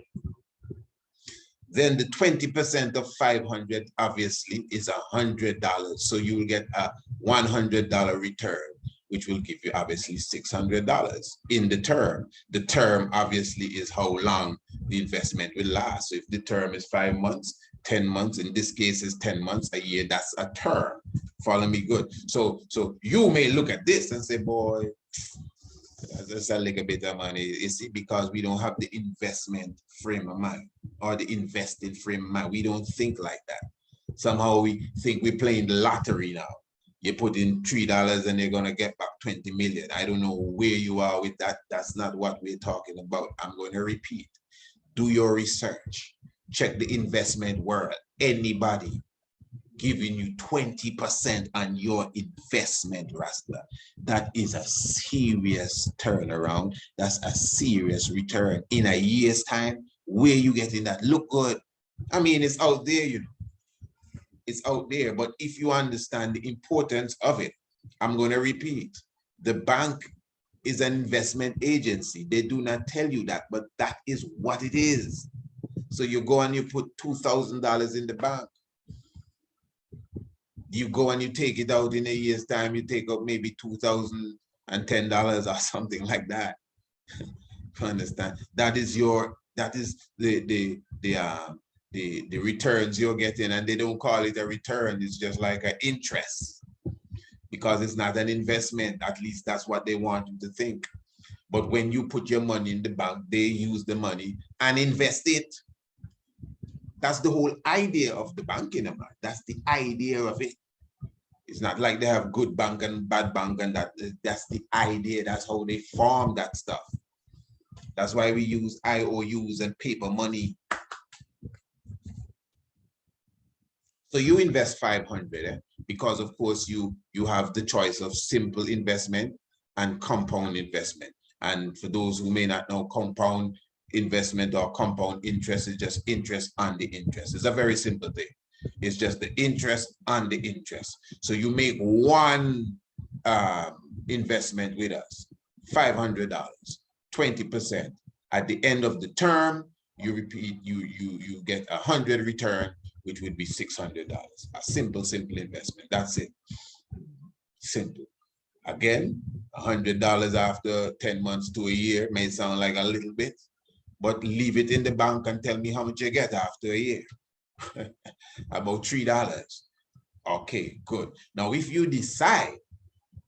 Then the 20% of 500 obviously is $100. So you will get a $100 return, which will give you obviously $600 in the term. The term obviously is how long the investment will last. So if the term is 5 months, 10 months, in this case is 10 months, a year, that's a term. Follow me good. So you may look at this and say, boy, that's a little bit of money. You see, because we don't have the investment frame of mind or the invested frame of mind. We don't think like that. Somehow we think we're playing the lottery now. You put in $3 and you're going to get back 20 million. I don't know where you are with that. That's not what we're talking about. I'm going to repeat. Do your research. Check the investment world. Anybody giving you 20% on your investment, Rasta, that is a serious turnaround. That's a serious return. In a year's time, where you getting that? Look good. I mean, it's out there, you know. It's out there. But if you understand the importance of it, I'm going to repeat. The bank is an investment agency. They do not tell you that, but that is what it is. So you go and you put $2,000 in the bank. You go and you take it out in a year's time, you take out maybe $2,010 or something like that. You understand? That is the returns you're getting, and they don't call it a return. It's just like an interest, because it's not an investment. At least that's what they want you to think. But when you put your money in the bank, they use the money and invest it. That's the whole idea of the banking amount. That's the idea of it. It's not like they have good bank and bad bank, and that's the idea. That's how they form that stuff. That's why we use IOUs and paper money. So you invest 500 because, of course, you have the choice of simple investment and compound investment. And for those who may not know, compound investment or compound interest is just interest on the interest. It's a very simple thing. It's just the interest on the interest. So you make one investment with us, $500, 20%. At the end of the term, you get 100 return, which would be $600. A simple investment. That's it. Simple. Again, $100 after 10 months to a year may sound like a little bit, but leave it in the bank and tell me how much you get after a year. About $3. Okay, good. Now, if you decide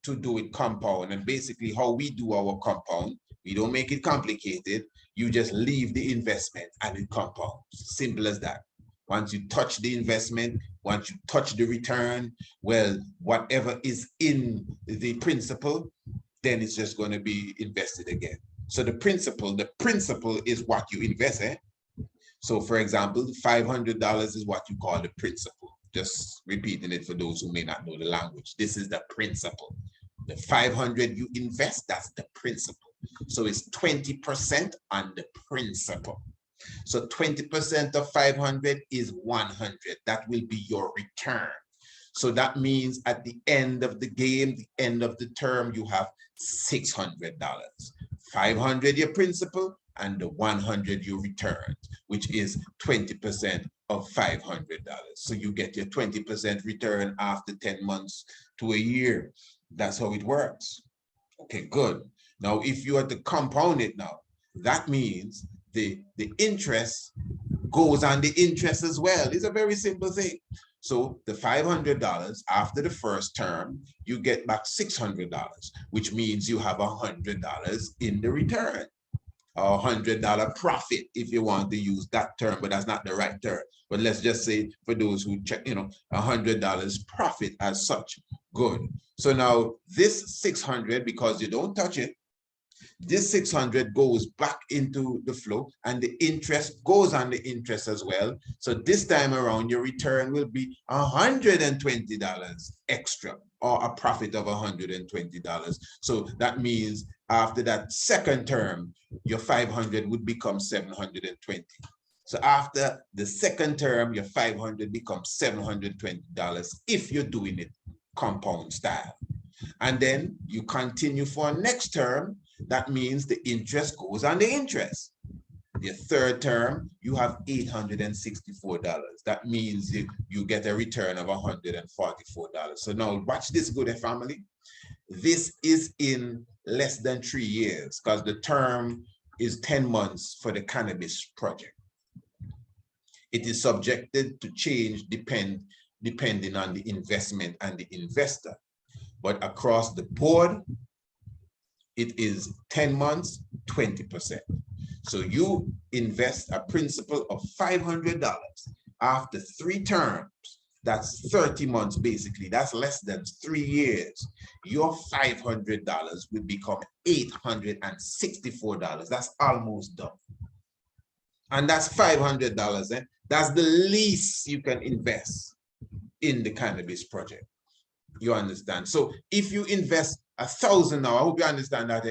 to do it compound, and basically how we do our compound, we don't make it complicated. You just leave the investment and it compounds. Simple as that. Once you touch the investment, once you touch the return, well, whatever is in the principal, then it's just going to be invested again. So the principal is what you invest in. So for example, $500 is what you call the principal. Just repeating it for those who may not know the language. This is the principal. The 500 you invest, that's the principal. So it's 20% on the principal. So 20% of 500 is 100. That will be your return. So that means at the end of the game, the end of the term, you have $600. 500 your principal, and the 100 you returned, which is 20% of $500. So you get your 20% return after 10 months to a year. That's how it works. Okay, good. Now, if you are to compound it now, that means the interest goes on the interest as well. It's a very simple thing. So the $500 after the first term, you get back $600, which means you have $100 in the return, or $100 profit if you want to use that term, but that's not the right term. But let's just say for those who check, $100 profit as such. Good. So now this 600, because you don't touch it, this 600 goes back into the flow, and the interest goes on the interest as well. So this time around, your return will be $120 extra, or a profit of $120. So that means after that second term, your 500 would become 720. So after the second term, your 500 becomes $720 if you're doing it compound style. And then you continue for next term. That means the interest goes on the interest. The third term, you have $864. That means you get a return of $144. So now watch this, good family. This is in less than 3 years, because the term is 10 months for the cannabis project. It is subjected to change depending on the investment and the investor. But across the board, it is 10 months, 20%. So you invest a principal of $500 after 3 terms. That's 30 months, basically. That's less than 3 years. Your $500 will become $864. That's almost done. And that's $500. That's the least you can invest in the cannabis project. You understand? So if you invest $1,000 now, I hope you understand that.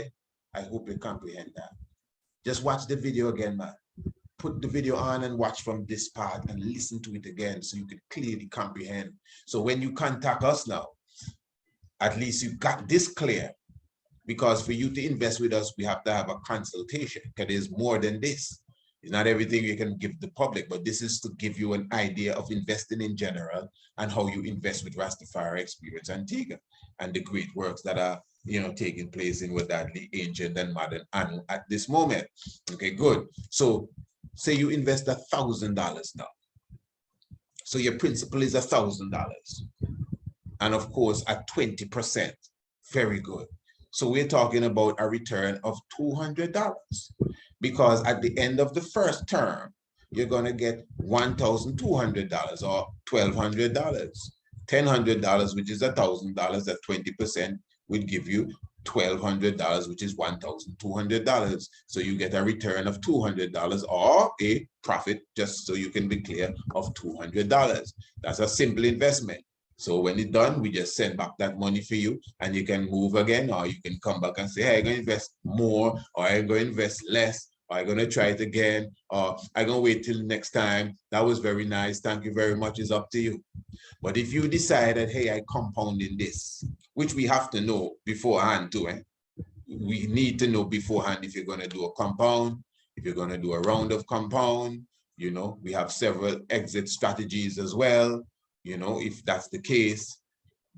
I hope you comprehend that. Just watch the video again, man. Put the video on and watch from this part and listen to it again so you can clearly comprehend. So when you contact us now, at least you got this clear. Because for you to invest with us, we have to have a consultation, because there's more than this. It's not everything you can give the public, but this is to give you an idea of investing in general and how you invest with Rastafari Experience Antigua and the great works that are, taking place in Wadadli, ancient and modern, and at this moment. Okay, good. So say you invest $1,000 now. So your principal is $1,000. And of course, at 20%, very good. So we're talking about a return of $200, because at the end of the first term, you're going to get $1,200 or $1,200. $1,000, which is $1,000 at 20%, would give you $1,200, which is $1,200. So you get a return of $200 or a profit, just so you can be clear, of $200. That's a simple investment. So when it's done, we just send back that money for you, and you can move again, or you can come back and say, hey, I'm going to invest more, or I'm going to invest less, or I'm going to try it again, or I'm going to wait till next time. That was very nice. Thank you very much. It's up to you. But if you decide that, hey, I compound in this, which we have to know beforehand too, we need to know beforehand if you're going to do a compound, if you're going to do a round of compound, we have several exit strategies as well. If that's the case.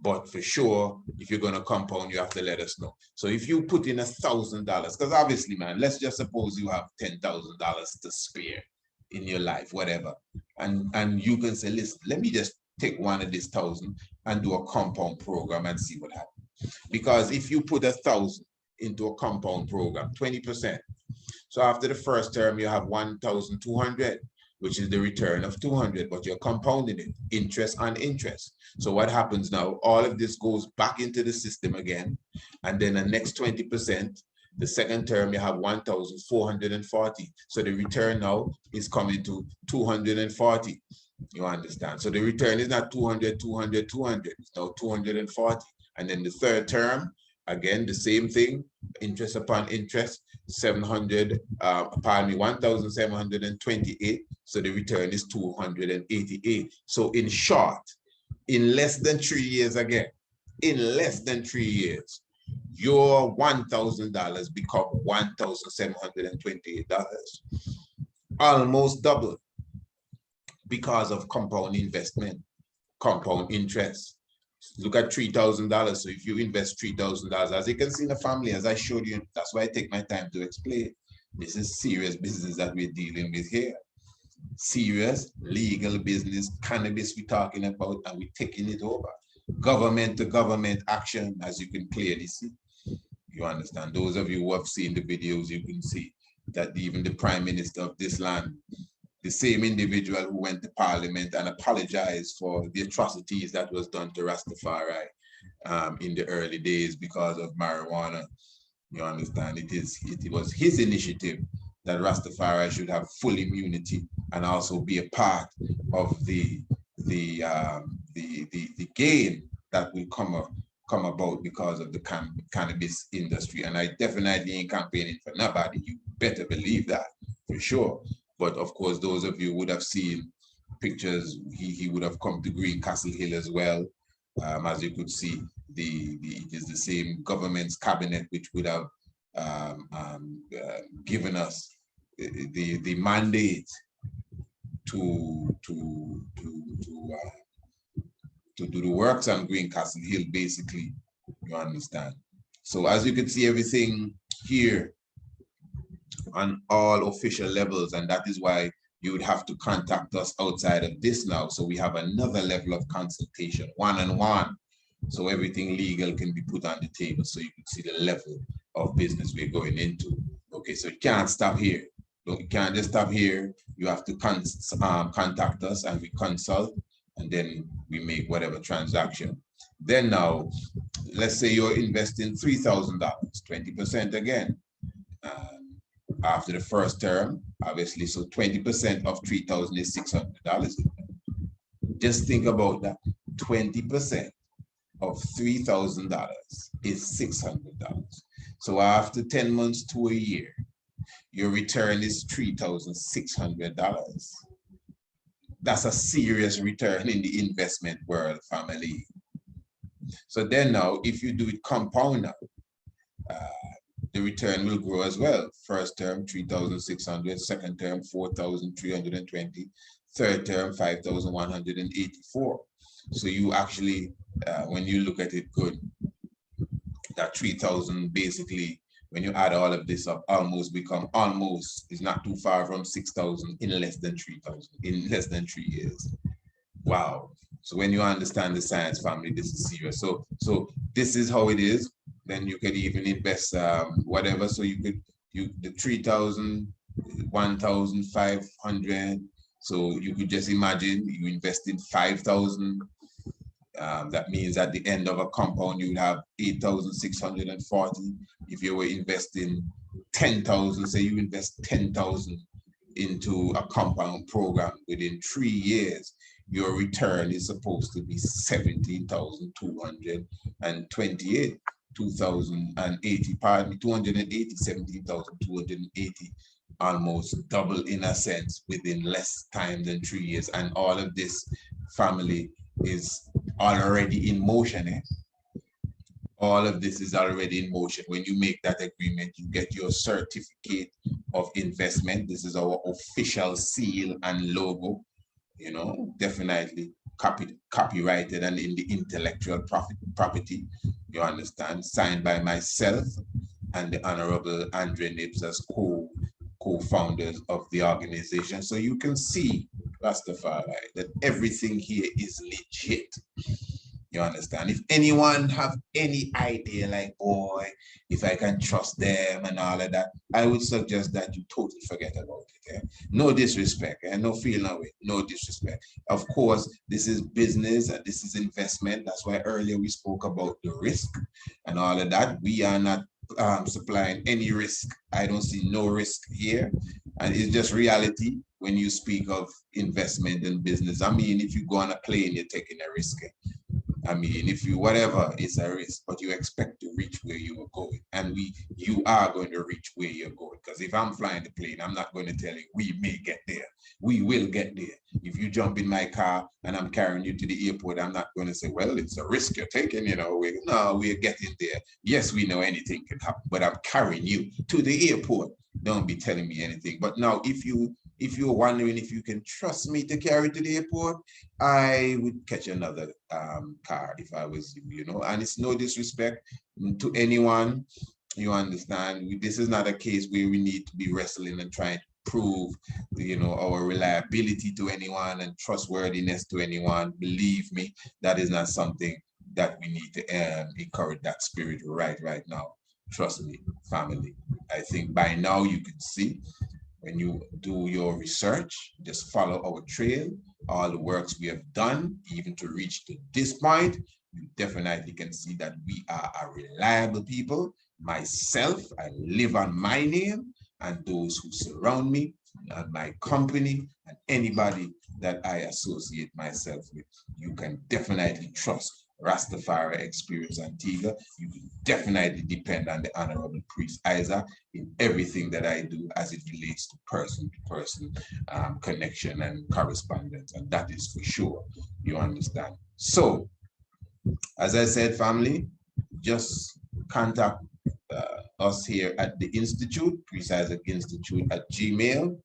But for sure, if you're going to compound, you have to let us know. So if you put in $1,000, because obviously, man, let's just suppose you have $10,000 to spare in your life, whatever. And you can say, listen, let me just take one of these 1,000 and do a compound program and see what happens. Because if you put 1,000 into a compound program, 20%. So after the first term, you have 1,200. Which is the return of 200, but you're compounding it, interest on interest. So what happens now? All of this goes back into the system again, and then the next 20%, the second term, you have 1,440. So the return now is coming to 240. You understand? So the return is not 200, 200, 200. It's now 240. And then the third term, again, the same thing, interest upon interest, 1,728. So the return is 288. So in short, in less than 3 years again, in less than 3 years, your $1,000 become $1,728, almost double because of compound investment, compound interest. Look at $3,000. So if you invest $3,000, as you can see in the family, as I showed you, that's why I take my time to explain. This is serious business that we're dealing with here. Serious legal business, cannabis we're talking about, and we're taking it over. Government to government action, as you can clearly see. You understand? Those of you who have seen the videos, you can see that even the Prime Minister of this land, the same individual who went to Parliament and apologized for the atrocities that was done to Rastafari in the early days because of marijuana. You understand? It was his initiative that Rastafari should have full immunity and also be a part of the gain that will come about because of the cannabis industry. And I definitely ain't campaigning for nobody. You better believe that, for sure. But of course, those of you would have seen pictures. He would have come to Greencastle Hill as well. As you could see, it is the same government's cabinet which would have given us the mandate to do the works on Greencastle Hill, basically. You understand? So as you can see, everything here on all official levels, and that is why you would have to contact us outside of this now. So we have another level of consultation, one-on-one, so everything legal can be put on the table, so you can see the level of business we're going into. Okay, so you can't stop here. You can't just stop here. You have to contact us, and we consult, and then we make whatever transaction. Then now, let's say you're investing $3,000, 20% again. After the first term, obviously, so 20% of $3,000 is $600. Just think about that. 20% of $3,000 is $600. So after 10 months to a year, your return is $3,600. That's a serious return in the investment world, family. So then now, if you do it compound now, the return will grow as well. First term, 3,600, second term, 4,320, third term, 5,184. So you actually, when you look at it good, that 3,000 basically, when you add all of this up, almost is not too far from 6,000 in less than 3,000, in less than 3 years. Wow. So when you understand the science, family, this is serious. So this is how it is. Then you could even invest whatever. So the 3,000, 1,500. So you could just imagine you invest in 5,000. That means at the end of a compound, you would have 8,640. If you were investing 10,000, say you invest 10,000 into a compound program within 3 years, your return is supposed to be 17,228. 2,080, pardon me, 280, 17,280, almost double in a sense within less time than 3 years. And all of this, family, is already in motion. All of this is already in motion. When you make that agreement, you get your certificate of investment. This is our official seal and logo, you know, definitely copyrighted and in the intellectual property, you understand, signed by myself and the Honorable Andre Nibs as co-founders of the organization. So you can see, Rastafari, that everything here is legit. You understand? If anyone have any idea, like, boy, if I can trust them and all of that, I would suggest that you totally forget about it. Eh? No disrespect, no feel no way, no disrespect. Of course, this is business and this is investment. That's why earlier we spoke about the risk and all of that. We are not supplying any risk. I don't see no risk here. And it's just reality when you speak of investment and business. I mean, if you go on a plane, you're taking a risk. I mean, if you, whatever, it's a risk, but you expect to reach where you are going. And you are going to reach where you're going. Because if I'm flying the plane, I'm not going to tell you, we may get there. We will get there. If you jump in my car and I'm carrying you to the airport, I'm not going to say, well, it's a risk you're taking, you know. No, we're getting there. Yes, we know anything can happen, but I'm carrying you to the airport. Don't be telling me anything. But now, if you're wondering if you can trust me to carry to the airport, I would catch another car if I was you, you know. And it's no disrespect to anyone, you understand. This is not a case where we need to be wrestling and trying to prove, you know, our reliability to anyone and trustworthiness to anyone. Believe me, that is not something that we need to encourage that spirit right now. Trust me, family. I think by now you can see, when you do your research, just follow our trail, all the works we have done, even to reach to this point, you definitely can see that we are a reliable people. Myself, I live on my name, and those who surround me, and my company, and anybody that I associate myself with, you can definitely trust Rastafari Experience Antigua. You can definitely depend on the Honorable Priest Isaac in everything that I do as it relates to person-to-person connection and correspondence, and that is for sure. You understand? So, as I said, family, just contact us here at the Institute, Priest Isaac Institute at Gmail,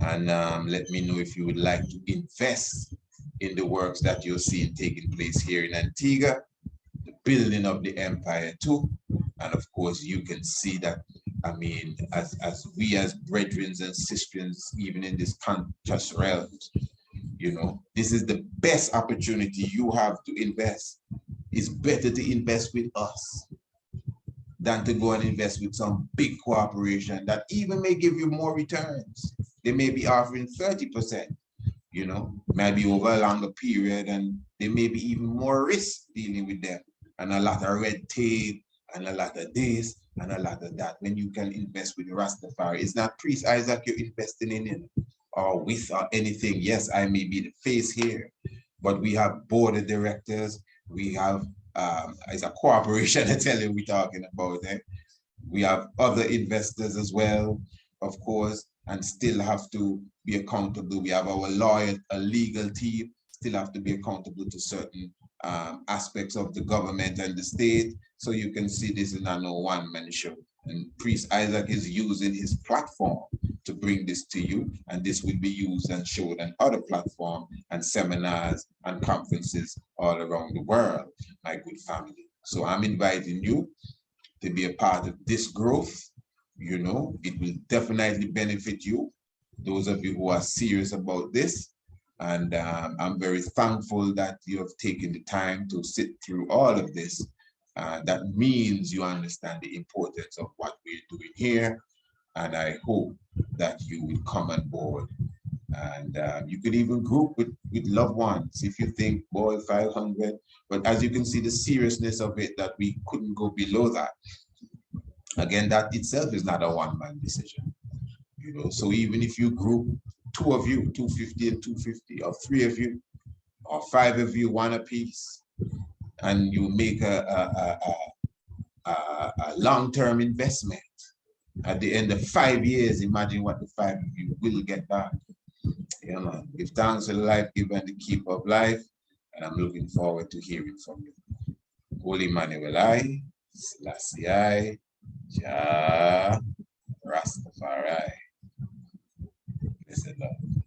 and let me know if you would like to invest in the works that you're seeing taking place here in Antigua, the building of the empire too. And of course, you can see that, I mean, as we as brethren and sisters, even in this conscious realms, you know, this is the best opportunity you have to invest. It's better to invest with us than to go and invest with some big corporation that even may give you more returns. They may be offering 30%. You know, maybe over a longer period, and there may be even more risk dealing with them, and a lot of red tape, and a lot of this, and a lot of that. When you can invest with Rastafari, it's not Priest Isaac you're investing in, or with, or anything. Yes, I may be the face here, but we have board of directors, we have, it's a corporation, I tell you, we're talking about, eh? We have other investors as well, of course, and still have to be accountable. We have our lawyer, a legal team, still have to be accountable to certain aspects of the government and the state. So you can see this is not no one-man show. And Priest Isaac is using his platform to bring this to you, and this will be used and showed on other platforms and seminars and conferences all around the world, my good family. So I'm inviting you to be a part of this growth. You know, it will definitely benefit you, those of you who are serious about this. And I'm very thankful that you have taken the time to sit through all of this. That means you understand the importance of what we're doing here. And I hope that you will come on board. And you could even group with loved ones if you think, boy, 500. But as you can see, the seriousness of it, that we couldn't go below that. Again, that itself is not a one-man decision, you know. So even if you group 2 of you, 250 and 250, or 3 of you, or 5 of you, 1 apiece, and you make a long-term investment, at the end of 5 years, imagine what the 5 of you will get back. You know, give thanks to the life giver and the keeper of life, and I'm looking forward to hearing from you. Holy Manuel I, Selassie I, Jah Rastafari. Blessed Lord.